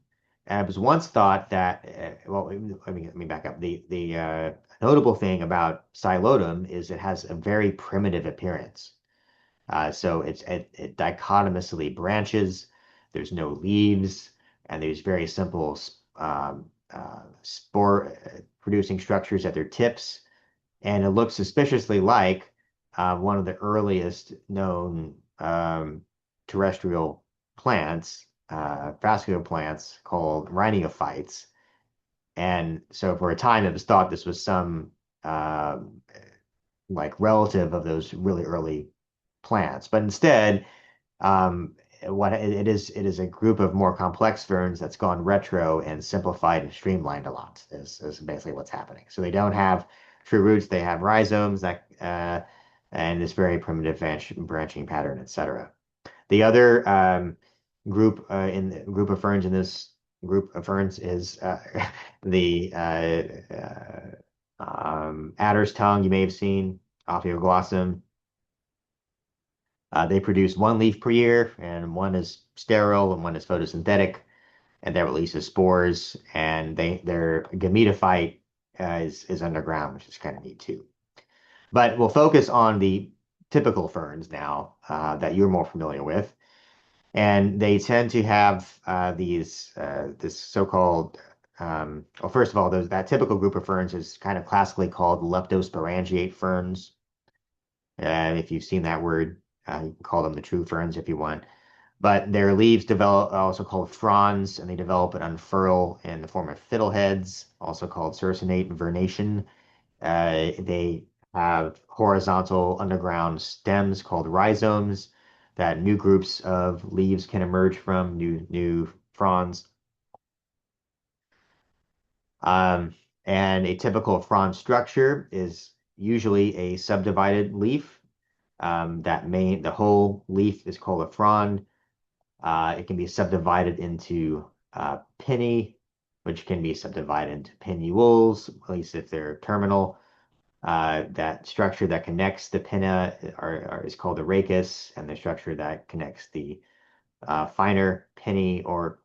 And it was once thought that, well, let me back up. The notable thing about Psilotum is it has a very primitive appearance. So it dichotomously branches. There's no leaves, and there's very simple spore producing structures at their tips, and it looks suspiciously like one of the earliest known terrestrial plants, vascular plants called Rhiniophytes. And so for a time, it was thought this was some like relative of those really early plants. But instead, what it is a group of more complex ferns that's gone retro and simplified and streamlined a lot is basically what's happening. So they don't have true roots, they have rhizomes that and this very primitive branching pattern, etc. The other in the group of ferns in this group of ferns is the adder's tongue. You may have seen Ophioglossum. They produce one leaf per year, and one is sterile and one is photosynthetic, and that releases spores. And their gametophyte is underground, which is kind of neat too. But we'll focus on the typical ferns now that you're more familiar with, and they tend to have this so-called well, first of all, that typical group of ferns is kind of classically called leptosporangiate ferns. If you've seen that word, you can call them the true ferns if you want. But their leaves develop, also called fronds, and they develop and unfurl in the form of fiddleheads, also called circinate vernation. They have horizontal underground stems called rhizomes that new groups of leaves can emerge from, new fronds. Um, and a typical frond structure is usually a subdivided leaf. The whole leaf is called a frond. It can be subdivided into pinnae, which can be subdivided into pinnules, at least if they're terminal. That structure that connects the pinna is called the rachis, and the structure that connects the finer pinnae or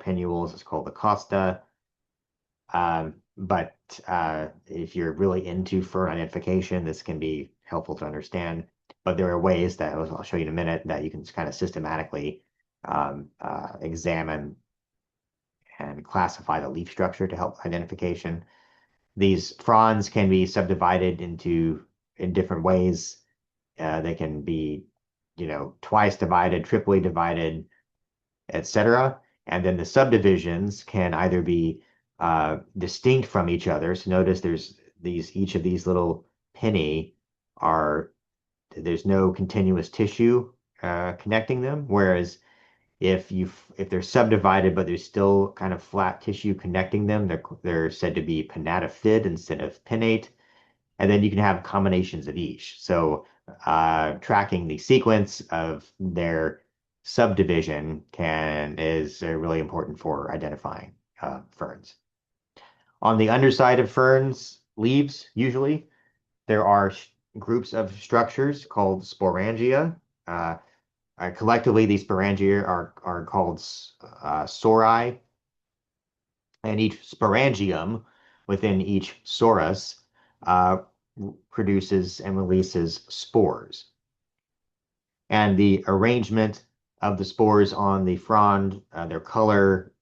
pinnules is called the costa. But if you're really into fern identification, this can be helpful to understand. But there are ways that I'll show you in a minute that you can kind of systematically examine and classify the leaf structure to help identification. These fronds can be subdivided in different ways. They can be, twice divided, triply divided, etc. And then the subdivisions can either be distinct from each other. So notice each of these little pinnae there's no continuous tissue connecting them, whereas If they're subdivided, but there's still kind of flat tissue connecting them, they're said to be pinnatophyid instead of pinnate. And then you can have combinations of each. So tracking the sequence of their subdivision is really important for identifying ferns. On the underside of ferns, leaves, usually, there are groups of structures called sporangia. Uh, Collectively, these sporangia are called sori, and each sporangium within each sorus uh, produces and releases spores. And the arrangement of the spores on the frond, their color,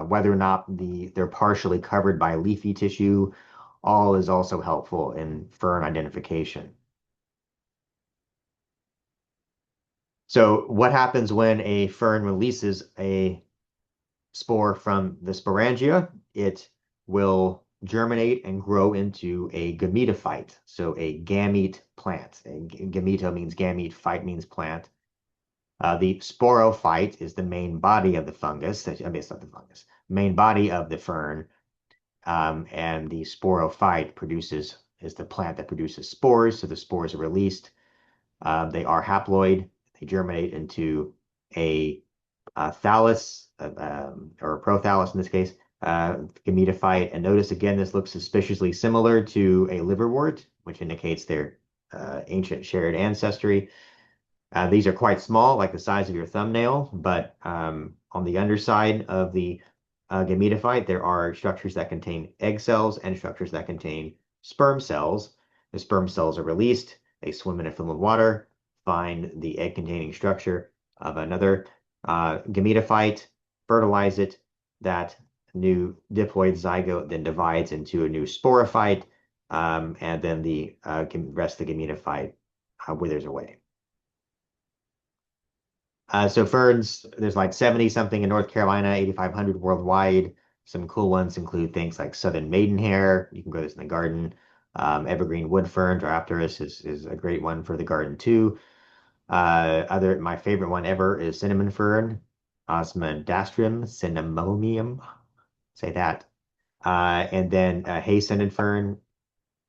whether or not they're partially covered by leafy tissue, all is also helpful in fern identification. So what happens when a fern releases a spore from the sporangia? It will germinate and grow into a gametophyte, so a gamete plant. Gameto means gamete, phyte means plant. The sporophyte is the main body of the fungus. I mean, it's not the fungus, main body of the fern, and the sporophyte is the plant that produces spores. So the spores are released. They are haploid. They germinate into a thallus, or a prothallus in this case, gametophyte. And notice again, this looks suspiciously similar to a liverwort, which indicates their ancient shared ancestry. These are quite small, like the size of your thumbnail, but on the underside of the gametophyte, there are structures that contain egg cells and structures that contain sperm cells. The sperm cells are released, they swim in a film of water, find the egg-containing structure of another gametophyte, fertilize it. That new diploid zygote then divides into a new sporophyte, and then the rest of the gametophyte withers away. So ferns, there's like 70 something in North Carolina, 8,500 worldwide. Some cool ones include things like southern maidenhair. You can grow this in the garden. Evergreen wood fern, Dryopteris is a great one for the garden too. My favorite one ever is cinnamon fern, Osmundastrium cinnamomum. Say that. And then hay-scented fern.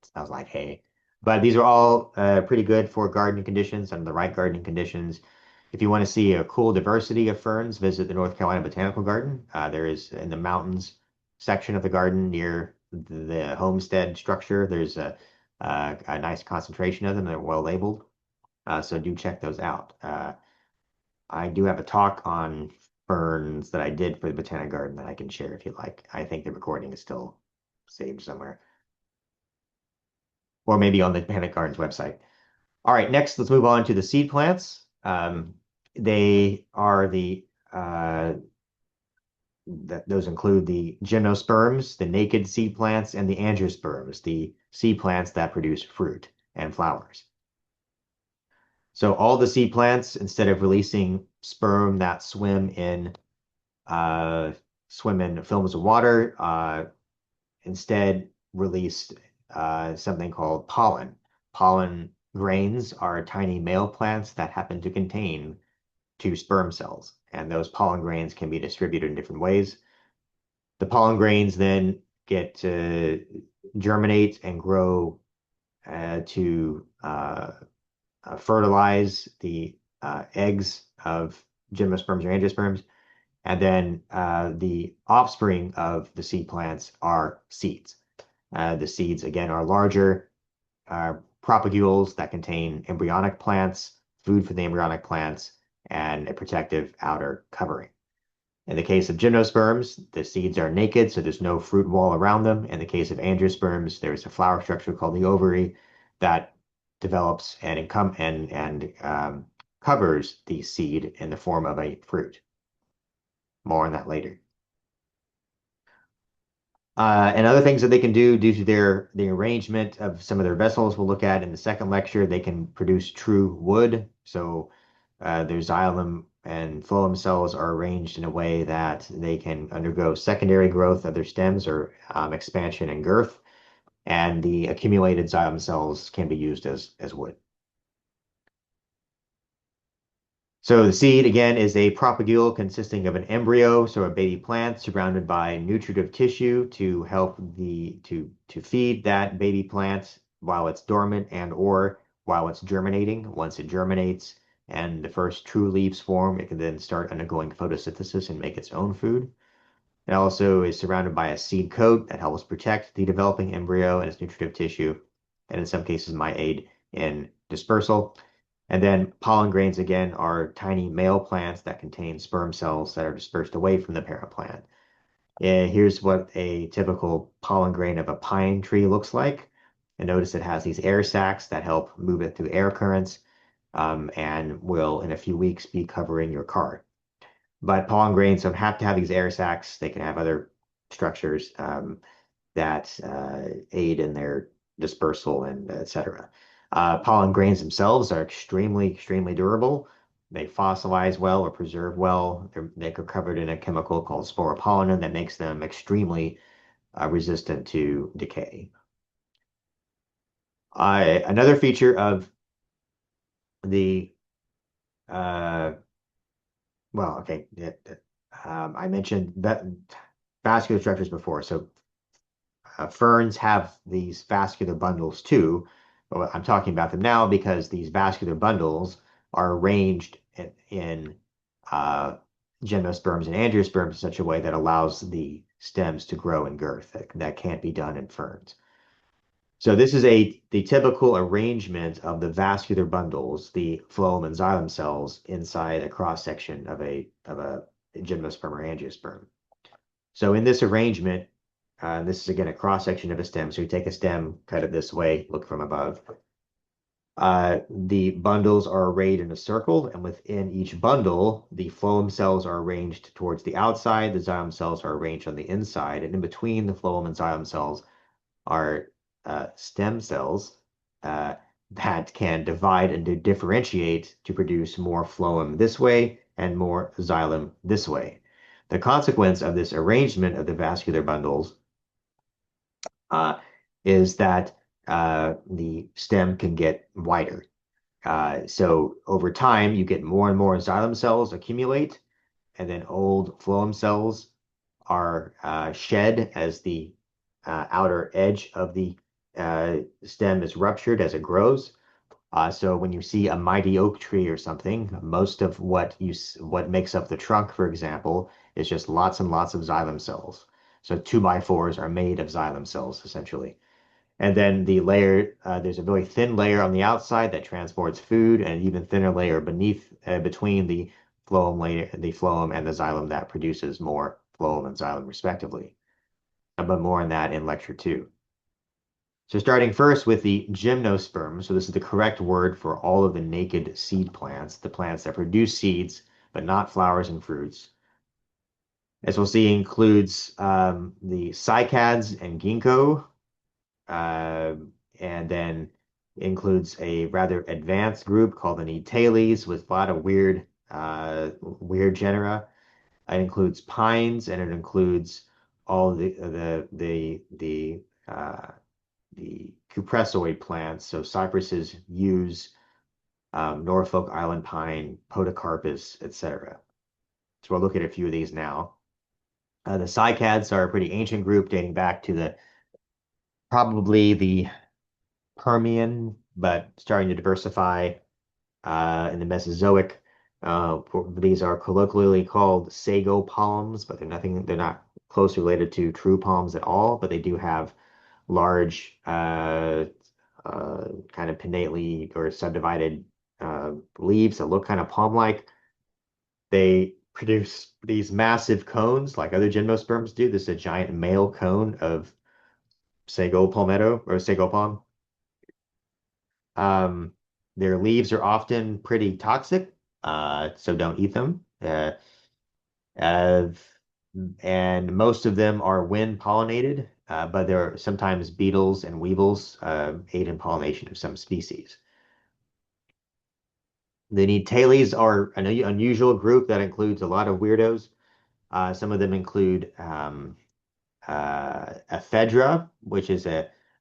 Smells like hay. But these are all pretty good for gardening conditions under the right gardening conditions. If you want to see a cool diversity of ferns, visit the North Carolina Botanical Garden. There is in the mountains section of the garden near the homestead structure. There's a nice concentration of them. They're well labeled. So do check those out. I do have a talk on ferns that I did for the Botanic Garden that I can share if you like. I think the recording is still saved somewhere, or maybe on the Botanic Garden's website. All right, next, let's move on to the seed plants. They are those include the Gymnosperms, the naked seed plants, and the Angiosperms, the seed plants that produce fruit and flowers. So all the seed plants, instead of releasing sperm that swim in films of water, instead released something called pollen. Pollen grains are tiny male plants that happen to contain two sperm cells, and those pollen grains can be distributed in different ways. The pollen grains then get to germinate and grow to fertilize the eggs of gymnosperms or angiosperms, and then the offspring of the seed plants are seeds. The seeds, again, are larger propagules that contain embryonic plants, food for the embryonic plants, and a protective outer covering. In the case of gymnosperms, the seeds are naked, so there's no fruit wall around them. In the case of angiosperms, there's a flower structure called the ovary that develops and covers the seed in the form of a fruit. More on that later. And other things that they can do due to the arrangement of some of their vessels we'll look at in the second lecture, they can produce true wood. So their xylem and phloem cells are arranged in a way that they can undergo secondary growth of their stems or expansion and girth. And the accumulated xylem cells can be used as wood. So the seed again is a propagule consisting of an embryo, so a baby plant surrounded by nutritive tissue to help to feed that baby plant while it's dormant and or while it's germinating. Once it germinates and the first true leaves form, it can then start undergoing photosynthesis and make its own food. It also is surrounded by a seed coat that helps protect the developing embryo and its nutritive tissue, and in some cases might aid in dispersal. And then pollen grains, again, are tiny male plants that contain sperm cells that are dispersed away from the parent plant. Here's what a typical pollen grain of a pine tree looks like. And notice it has these air sacs that help move it through air currents, and will, in a few weeks, be covering your car. But pollen grains don't have to have these air sacs. They can have other structures that aid in their dispersal and et cetera. Pollen grains themselves are extremely durable. They fossilize well or preserve well. They're covered in a chemical called sporopollenin that makes them extremely resistant to decay. Another feature of the uh, well, okay, I mentioned that vascular structures before. So ferns have these vascular bundles too. But I'm talking about them now because these vascular bundles are arranged in uh, gymnosperms and angiosperms in such a way that allows the stems to grow in girth. That can't be done in ferns. So this is the typical arrangement of the vascular bundles, the phloem and xylem cells inside a cross section of a gymnosperm or angiosperm. So in this arrangement, this is again a cross section of a stem. So you take a stem, cut it this way, look from above. The bundles are arrayed in a circle, and within each bundle, the phloem cells are arranged towards the outside, the xylem cells are arranged on the inside, and in between the phloem and xylem cells are stem cells uh, that can divide and to differentiate to produce more phloem this way and more xylem this way. The consequence of this arrangement of the vascular bundles uh, is that the stem can get wider. So over time, you get more and more xylem cells accumulate, and then old phloem cells are shed as the outer edge of the stem is ruptured as it grows. So when you see a mighty oak tree or something, most of what makes up the trunk, for example, is just lots and lots of xylem cells. So two by fours are made of xylem cells essentially. And then there's a really thin layer on the outside that transports food, and an even thinner layer between the the phloem and the xylem that produces more phloem and xylem respectively. But more on that in lecture two. So starting first with the gymnosperm. So this is the correct word for all of the naked seed plants, the plants that produce seeds, but not flowers and fruits. As we'll see, includes the cycads and ginkgo, uh, and then includes a rather advanced group called the Nitales with a lot of weird genera. It includes pines, and it includes all the cupressoid plants. So cypresses, yews, Norfolk Island pine, podocarpus, etc. So we'll look at a few of these now. The cycads are a pretty ancient group dating back to the probably the Permian, but starting to diversify in the Mesozoic. These are colloquially called sago palms, but they're not closely related to true palms at all, but they do have large kind of pinnately or subdivided leaves that look kind of palm-like. They produce these massive cones like other gymnosperms do. This is a giant male cone of sago palmetto or sago palm. Um, their leaves are often pretty toxic, so don't eat them. Uh, and most of them are wind pollinated, but there are sometimes beetles and weevils aid in pollination of some species. The Nitales are an unusual group that includes a lot of weirdos. Some of them include ephedra, which is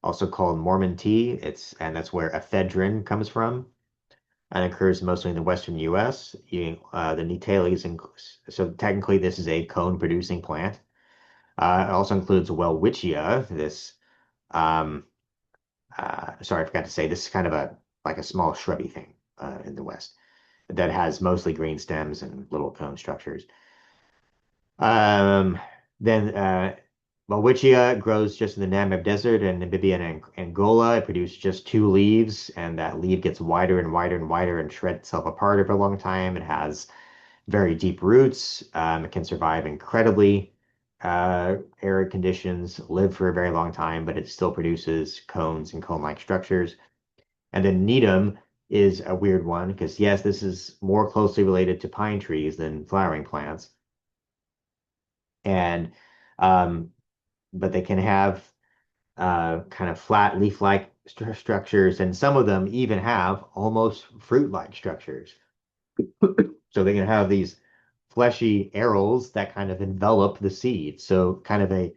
also called Mormon tea. And that's where ephedrine comes from. and occurs mostly in the western U.S. The Nitales, so technically this is a cone-producing plant. It also includes Welwitschia, this, um, sorry, I forgot to say, this is kind of like a small shrubby thing in the West that has mostly green stems and little cone structures. Um, then Welwitschia grows just in the Namib Desert and Namibia and Angola. It produces just two leaves, and that leaf gets wider and wider and wider and shreds itself apart over a long time. It has very deep roots. It can survive incredibly arid conditions, live for a very long time, but it still produces cones and cone-like structures. And then Needham is a weird one because, yes, this is more closely related to pine trees than flowering plants. And um, but they can have kind of flat leaf-like structures, and some of them even have almost fruit-like structures. So they can have these fleshy arils that kind of envelop the seed. So kind of a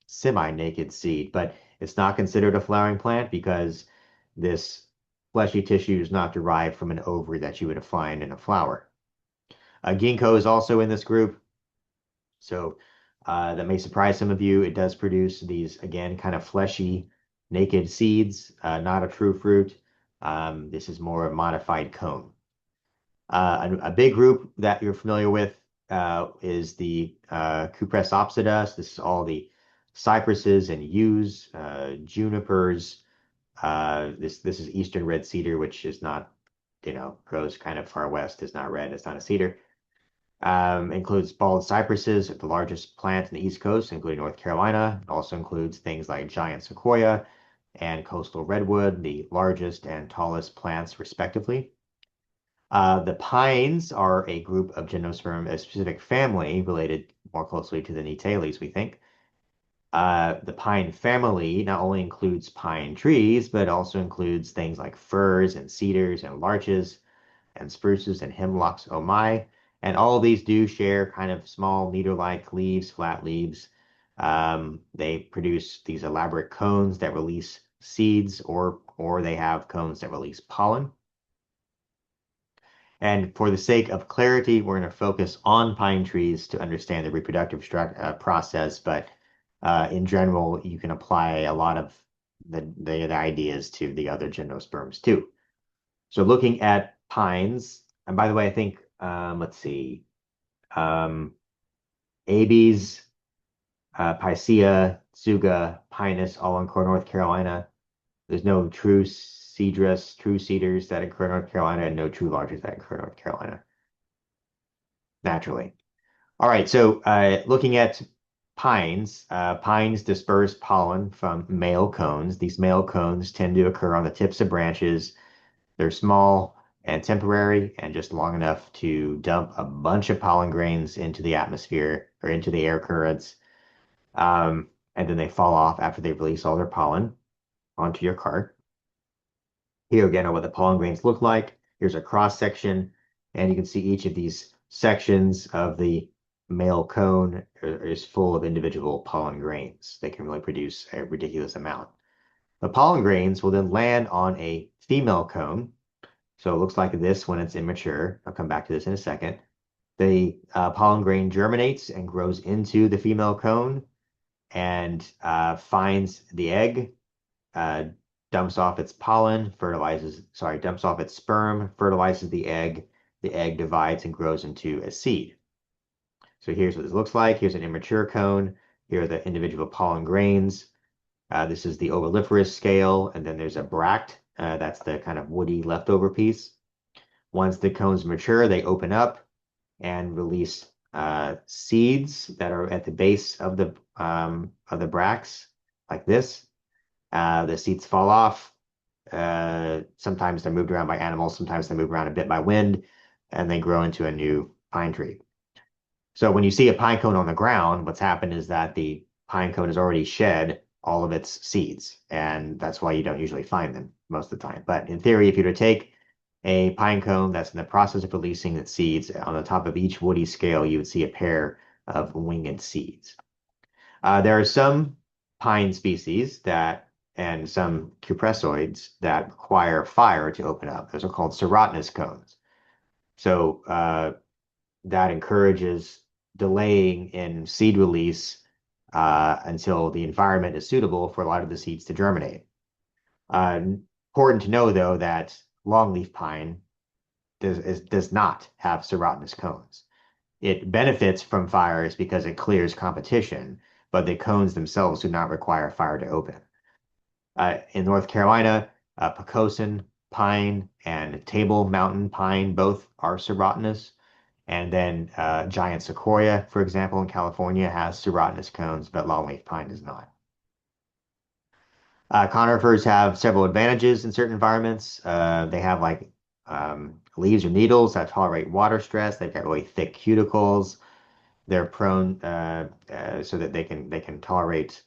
semi-naked seed, but it's not considered a flowering plant because this fleshy tissue is not derived from an ovary that you would find in a flower. Ginkgo is also in this group. So that may surprise some of you. It does produce these, again, kind of fleshy, naked seeds, not a true fruit. This is more a modified cone. A big group that you're familiar with is the Cupressopsida. This is all the cypresses and yews, junipers. This is eastern red cedar, which is not, grows kind of far west. It's not red. It's not a cedar. Includes bald cypresses, the largest plant in the East Coast, including North Carolina. It also includes things like giant sequoia and coastal redwood, the largest and tallest plants, respectively. The pines are a group of gymnosperm, a specific family related more closely to the Nitales, we think. The pine family not only includes pine trees, but also includes things like firs and cedars and larches and spruces and hemlocks, oh my. And all of these do share kind of small needle-like leaves, flat leaves. They produce these elaborate cones that release seeds, or they have cones that release pollen. And for the sake of clarity, we're going to focus on pine trees to understand the reproductive process. But in general, you can apply a lot of the ideas to the other gymnosperms too. So looking at pines, and by the way, I think, let's see, um, Abies, Picea, Tsuga, Pinus, all occur in North Carolina. There's no true true cedars that occur in North Carolina, and no true larches that occur in North Carolina, naturally. All right, so looking at pines, pines disperse pollen from male cones. These male cones tend to occur on the tips of branches. They're small and temporary and just long enough to dump a bunch of pollen grains into the atmosphere or into the air currents. And then they fall off after they release all their pollen onto your cart. Here again are what the pollen grains look like. Here's a cross section, and you can see each of these sections of the male cone is full of individual pollen grains. They can really produce a ridiculous amount. The pollen grains will then land on a female cone. So it looks like this when it's immature. I'll come back to this in a second. The pollen grain germinates and grows into the female cone and finds the egg, uh, dumps off its pollen, dumps off its sperm, fertilizes the egg. The egg divides and grows into a seed. So here's what this looks like. Here's an immature cone. Here are the individual pollen grains. This is the ovaliferous scale, and then there's a bract. That's the kind of woody leftover piece. Once the cones mature, they open up and release seeds that are at the base of the bracts, like this. The seeds fall off. Sometimes they're moved around by animals, sometimes they move around a bit by wind, and they grow into a new pine tree. So when you see a pine cone on the ground, what's happened is that the pine cone has already shed all of its seeds, and that's why you don't usually find them most of the time. But in theory, if you were to take a pine cone that's in the process of releasing its seeds, on the top of each woody scale, you would see a pair of winged seeds. There are some pine species that and some cupressoids that require fire to open up. Those are called serotinous cones. So that encourages delaying in seed release until the environment is suitable for a lot of the seeds to germinate. Important to know, though, that longleaf pine does not have serotinous cones. It benefits from fires because it clears competition, but the cones themselves do not require fire to open. In North Carolina, Pocosin pine and Table Mountain pine both are serotinous. And then giant sequoia, for example, in California has serotinous cones, but longleaf pine does not. Conifers have several advantages in certain environments. They have like leaves or needles that tolerate water stress. They've got really thick cuticles. They're prone so that they can tolerate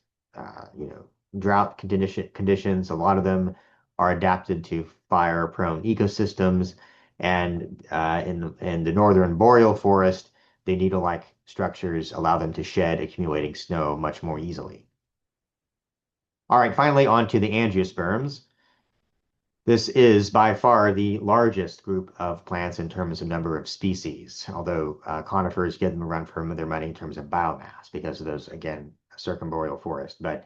drought conditions. A lot of them are adapted to fire-prone ecosystems, and in the northern boreal forest, the needle-like structures allow them to shed accumulating snow much more easily. All right, finally on to the angiosperms. This is by far the largest group of plants in terms of number of species, although conifers give them a run for their money in terms of biomass because of those, again, circumboreal forest. But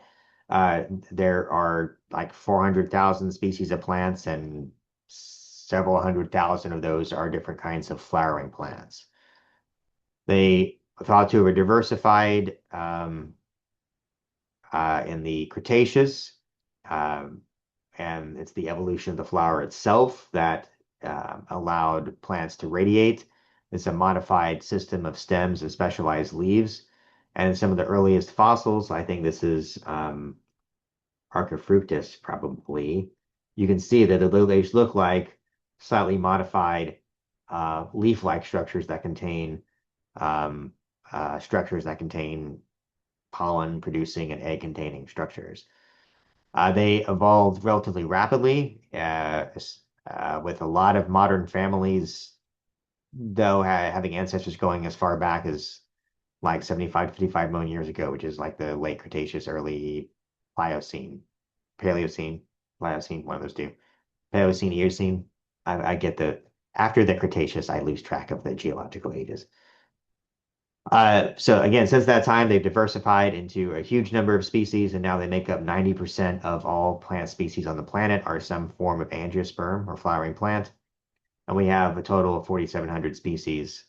there are like 400,000 species of plants, and several 100,000 of those are different kinds of flowering plants. They thought to have diversified in the Cretaceous. And it's the evolution of the flower itself that allowed plants to radiate. It's a modified system of stems and specialized leaves. And some of the earliest fossils, I think this is Archifructus probably, you can see that they look like slightly modified leaf-like structures that contain pollen producing and egg containing structures. They evolved relatively rapidly, with a lot of modern families, though having ancestors going as far back as like 75 to 55 million years ago, which is like the late Cretaceous, early Pliocene, Paleocene, Pliocene, one of those two. Paleocene, Eocene. I get after the Cretaceous, I lose track of the geological ages. So again, since that time, they've diversified into a huge number of species, and now they make up 90% of all plant species on the planet are some form of angiosperm or flowering plant. And we have a total of 4,700 species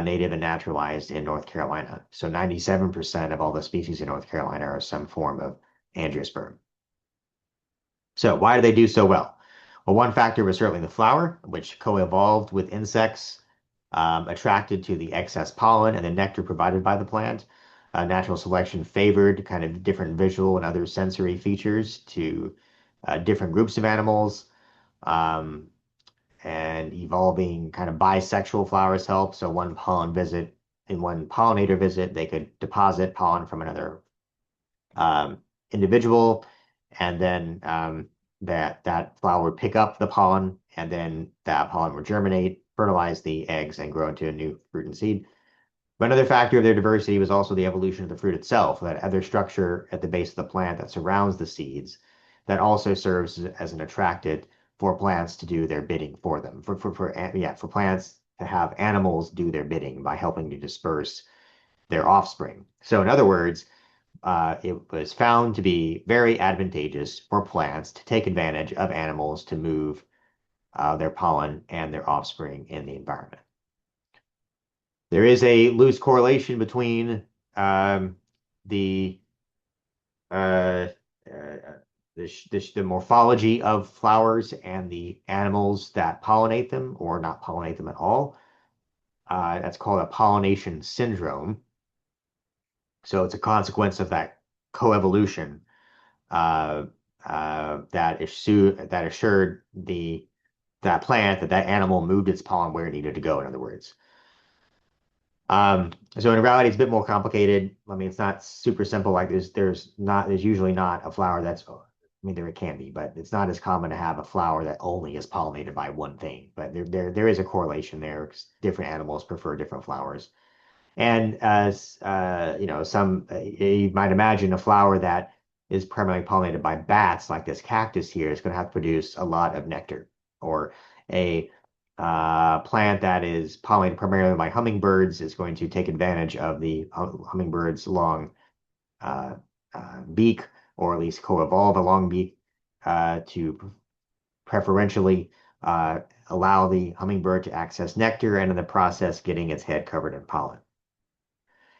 native and naturalized in North Carolina. So 97% of all the species in North Carolina are some form of angiosperm. So why do they do so well? Well, one factor was certainly the flower, which co-evolved with insects attracted to the excess pollen and the nectar provided by the plant. Natural selection favored kind of different visual and other sensory features to different groups of animals. And evolving kind of bisexual flowers help. So one pollinator visit, they could deposit pollen from another individual, and then that flower would pick up the pollen, and then that pollen would germinate, fertilize the eggs, and grow into a new fruit and seed. But another factor of their diversity was also the evolution of the fruit itself, that other structure at the base of the plant that surrounds the seeds that also serves as an attractant for plants to do their bidding for them, for plants to have animals do their bidding by helping to disperse their offspring. So in other words, it was found to be very advantageous for plants to take advantage of animals to move their pollen and their offspring in the environment. There is a loose correlation between the uh, the morphology of flowers and the animals that pollinate them or not pollinate them at all. That's called a pollination syndrome. So it's a consequence of that coevolution that assured that plant that animal moved its pollen where it needed to go, in other words. So in reality, it's a bit more complicated. I mean, it's not super simple like this. There's usually not a flower I mean, there can be, but it's not as common to have a flower that only is pollinated by one thing. But there is a correlation there, 'cause different animals prefer different flowers. And as you might imagine a flower that is primarily pollinated by bats, like this cactus here, is going to have to produce a lot of nectar. Or a plant that is pollinated primarily by hummingbirds is going to take advantage of the hummingbird's long uh, beak, or at least co-evolve a long beak to preferentially uh, allow the hummingbird to access nectar and in the process getting its head covered in pollen.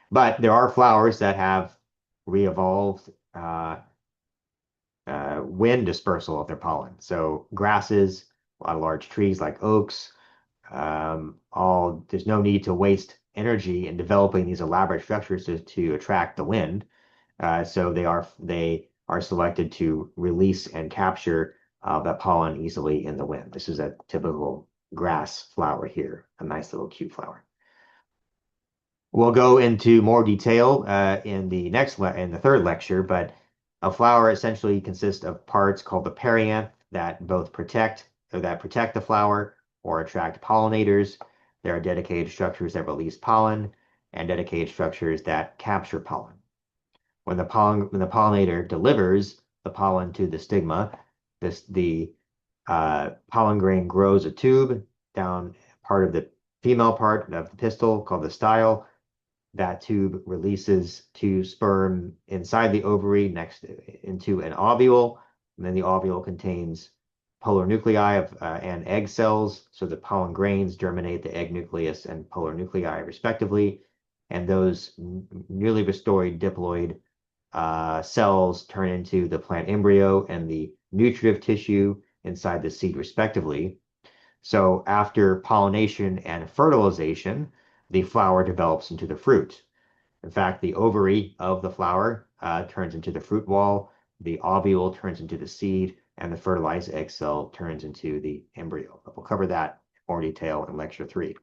But there are flowers that have re-evolved wind dispersal of their pollen. So grasses, a lot of large trees like oaks, all there's no need to waste energy in developing these elaborate structures to attract the wind. So they are selected to release and capture that pollen easily in the wind. This is a typical grass flower here, a nice little cute flower. We'll go into more detail in the third lecture, but a flower essentially consists of parts called the perianth that protect the flower or attract pollinators. There are dedicated structures that release pollen and dedicated structures that capture pollen. When the pollinator delivers the pollen to the stigma, the pollen grain grows a tube down part of the female part of the pistil called the style. That tube releases two sperm inside the ovary into an ovule, and then the ovule contains polar nuclei and egg cells. So the pollen grains germinate the egg nucleus and polar nuclei respectively, and those newly restored diploid cells turn into the plant embryo and the nutritive tissue inside the seed respectively. So after pollination and fertilization, the flower develops into the fruit. In fact, the ovary of the flower turns into the fruit wall, the ovule turns into the seed, and the fertilized egg cell turns into the embryo. We'll cover that in more detail in lecture 3.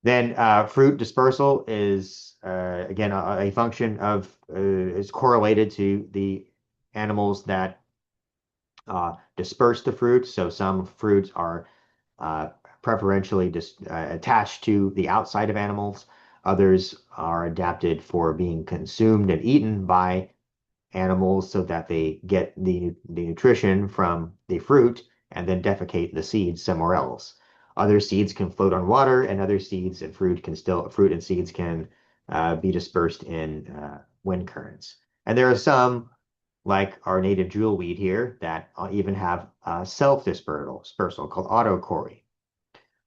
Then fruit dispersal is, again, a function of, is correlated to the animals that disperse the fruit. So some fruits are preferentially attached to the outside of animals. Others are adapted for being consumed and eaten by animals so that they get the nutrition from the fruit and then defecate the seeds somewhere else. Other seeds can float on water, and other seeds and fruit and seeds can be dispersed in wind currents. And there are some, like our native jewelweed here, that even have self-dispersal called autochory.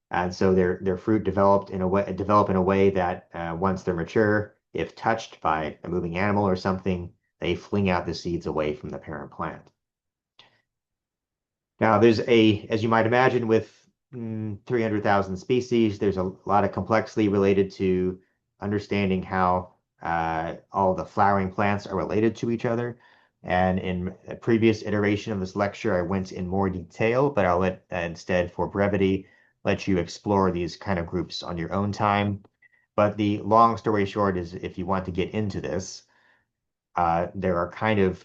And so their fruit develop in a way that once they're mature, if touched by a moving animal or something, they fling out the seeds away from the parent plant. Now, as you might imagine, with 300,000 species, there's a lot of complexity related to understanding how all the flowering plants are related to each other. And in a previous iteration of this lecture, I went in more detail, but I'll instead, for brevity, let you explore these kind of groups on your own time. But the long story short is, if you want to get into this, there are kind of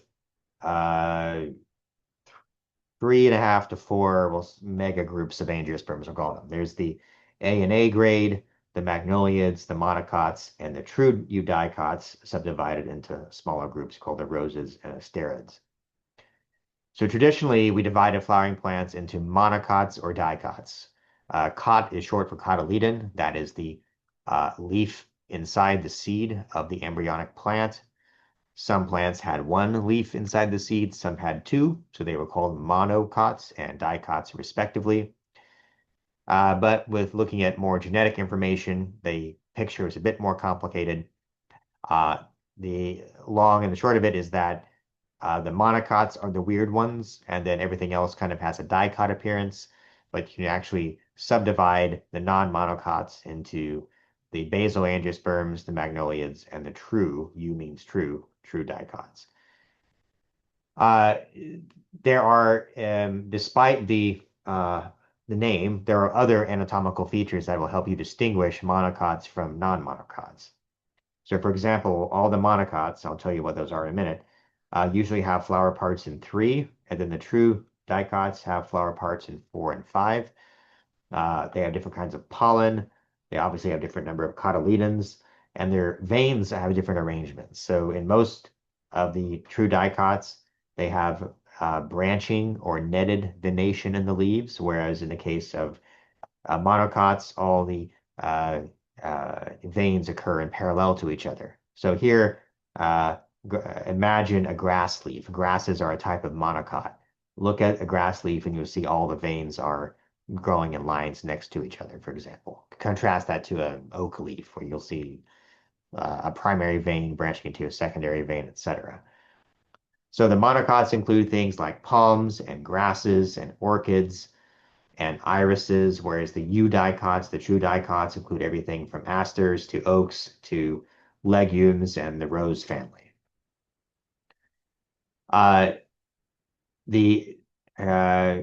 3.5 to 4 mega groups of angiosperms, we'll call them. There's the A and A grade, the magnoliids, the monocots, and the true eudicots, subdivided into smaller groups called the roses and asterids. So traditionally, we divided flowering plants into monocots or dicots. Cot is short for cotyledon. That is the leaf inside the seed of the embryonic plant. Some plants had one leaf inside the seed, some had two, so they were called monocots and dicots respectively. But with looking at more genetic information, the picture is a bit more complicated. The long and the short of it is that the monocots are the weird ones, and then everything else kind of has a dicot appearance, but you can actually subdivide the non-monocots into the basal angiosperms, the magnoliids, and the true, U means true dicots. There are, despite the name, there are other anatomical features that will help you distinguish monocots from non-monocots. So for example, all the monocots, I'll tell you what those are in a minute, usually have flower parts in 3, and then the true dicots have flower parts in 4 and 5. They have different kinds of pollen. They obviously have different number of cotyledons, and their veins have different arrangements. So in most of the true dicots, they have branching or netted venation in the leaves, whereas in the case of monocots, all the veins occur in parallel to each other. So here, uh, imagine a grass leaf. Grasses are a type of monocot. Look at a grass leaf and you'll see all the veins are growing in lines next to each other, for example. Contrast that to an oak leaf where you'll see a primary vein branching into a secondary vein, etc. So the monocots include things like palms and grasses and orchids and irises, whereas the eudicots, the true dicots, include everything from asters to oaks to legumes and the rose family. Uh, the uh,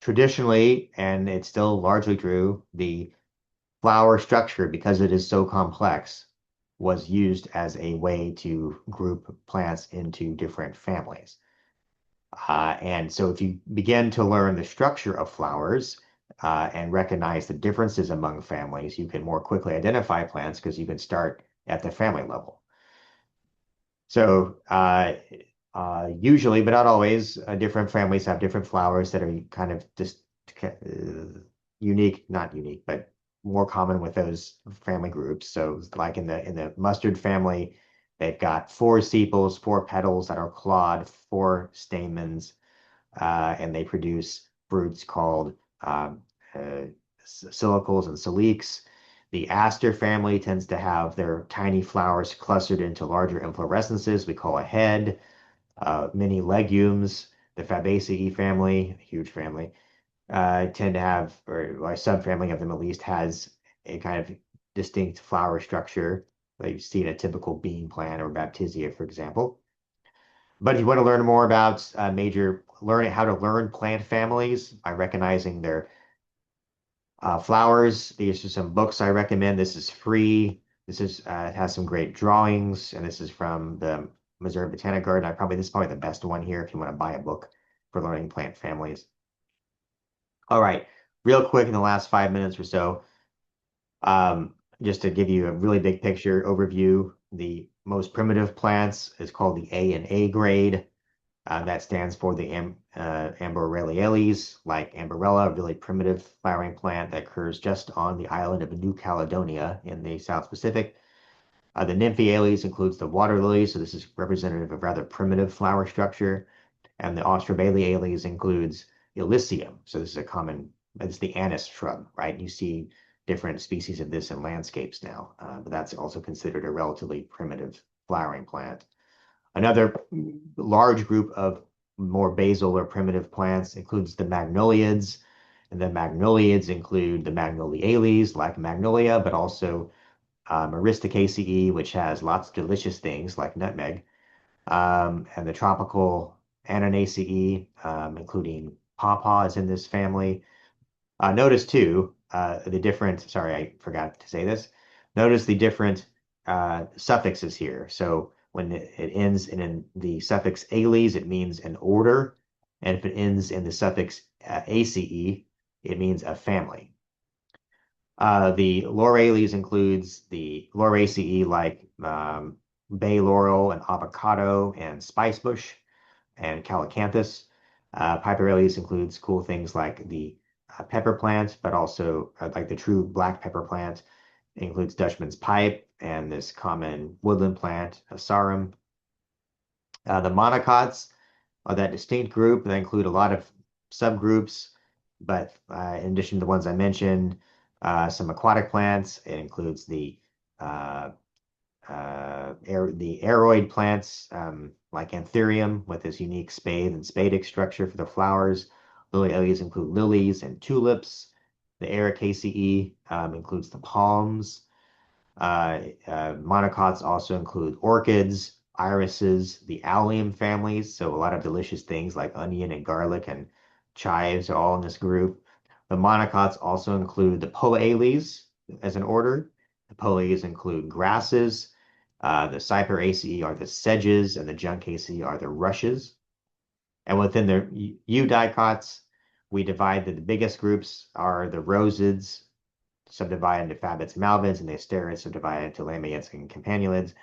Traditionally, and it's still largely true, the flower structure, because it is so complex, was used as a way to group plants into different families. And so if you begin to learn the structure of flowers and recognize the differences among families, you can more quickly identify plants because you can start at the family level. So usually, but not always, different families have different flowers that are kind of just unique, not unique, but more common with those family groups. So like in the mustard family, they've got four sepals, four petals that are clawed, four stamens, and they produce fruits called silicles and siliques. The aster family tends to have their tiny flowers clustered into larger inflorescences we call a head. Many legumes, the Fabaceae family, huge family, tend to have, or a subfamily of them at least, has a kind of distinct flower structure that you see in a typical bean plant or baptisia, for example. But if you want to learn more about learning how to learn plant families by recognizing their flowers, these are some books I recommend. This is free. This is has some great drawings, and this is from the Missouri Botanic Garden. This is probably the best one here if you want to buy a book for learning plant families. All right, real quick in the last 5 minutes or so, just to give you a really big picture overview, the most primitive plants is called the A and A grade. That stands for the Amborellales, like Amborella, a really primitive flowering plant that occurs just on the island of New Caledonia in the South Pacific. The Nymphaeales includes the water lilies, so this is representative of rather primitive flower structure. And the Austrobaileales includes Illicium, so this is it's the anise shrub, right? You see different species of this in landscapes now, but that's also considered a relatively primitive flowering plant. Another large group of more basal or primitive plants includes the magnoliids, and the magnoliids include the magnoliales, like magnolia, but also Myristicaceae, which has lots of delicious things like nutmeg, and the tropical Ananaceae, including pawpaw is in this family. Notice too, sorry, I forgot to say this. Notice the different suffixes here. So when it ends in the suffix ales, it means an order. And if it ends in the suffix ace, it means a family. The laurales includes the Lauraceae like bay laurel and avocado and spicebush and calycanthus. Piperales includes cool things like the pepper plant, but also like the true black pepper plant. It includes Dutchman's pipe and this common woodland plant, Asarum. The monocots are that distinct group that include a lot of subgroups, but in addition to the ones I mentioned, some aquatic plants. It includes uh, the aroid plants like Anthurium with this unique spade and spadix structure for the flowers. Liliales include lilies and tulips. The Ericaceae includes the palms. Monocots also include orchids, irises, the allium families, so a lot of delicious things like onion and garlic and chives are all in this group. The monocots also include the poales as an order. The poales include grasses. The cyperaceae are the sedges, and the juncaceae are the rushes. And within the eudicots, we divide the biggest groups are the rosids, subdivided into fabates and malvids, and the asterids subdivided into lamiates and campanulиds.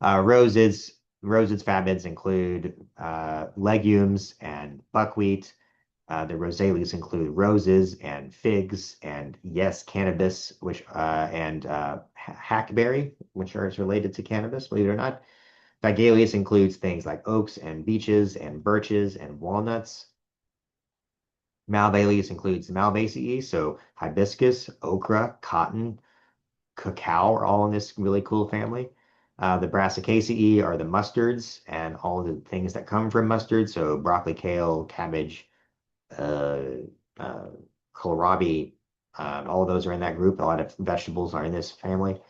Rosids fabads include legumes and buckwheat. The rosales include roses and figs and yes, cannabis, which and hackberry, which are related to cannabis, believe it or not. Vigalius includes things like oaks and beeches and birches and walnuts. Malvaleus includes Malvaceae, so hibiscus, okra, cotton, cacao are all in this really cool family. The Brassicaceae are the mustards and all the things that come from mustard, so broccoli, kale, cabbage, uh, uh, kohlrabi, all of those are in that group. A lot of vegetables are in this family.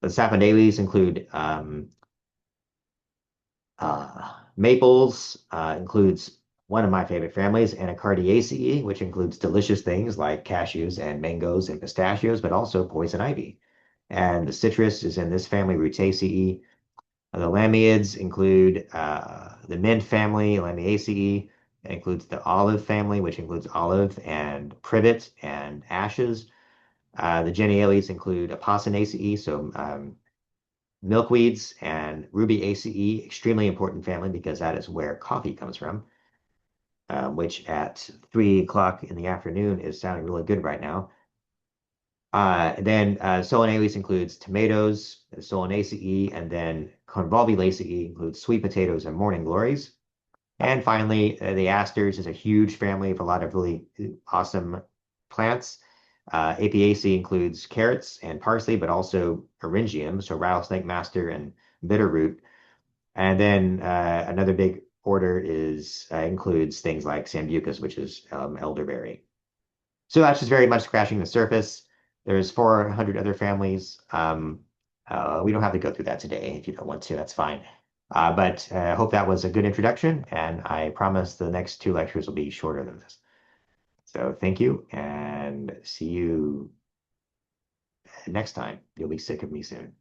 The Sapodales include maples, includes one of my favorite families, Anacardiaceae, which includes delicious things like cashews and mangoes and pistachios, but also poison ivy. And the citrus is in this family, Rutaceae. The Lamiids include the mint family, Lamiaceae. It includes the olive family, which includes olive and privet and ashes. The Geniales include Apocynaceae, so milkweeds, and Rubiaceae, extremely important family because that is where coffee comes from, which at 3 o'clock in the afternoon is sounding really good right now. Then Solanales includes tomatoes, Solanaceae, and then Convolvulaceae includes sweet potatoes and morning glories. And finally, the asters is a huge family of a lot of really awesome plants. Apiaceae includes carrots and parsley, but also eryngium, so rattlesnake master and bitterroot. And then another big order is includes things like Sambucus, which is elderberry. So that's just very much scratching the surface. There's 400 other families. We don't have to go through that today. If you don't want to, that's fine. But I hope that was a good introduction, and I promise the next two lectures will be shorter than this. So thank you, and see you next time. You'll be sick of me soon.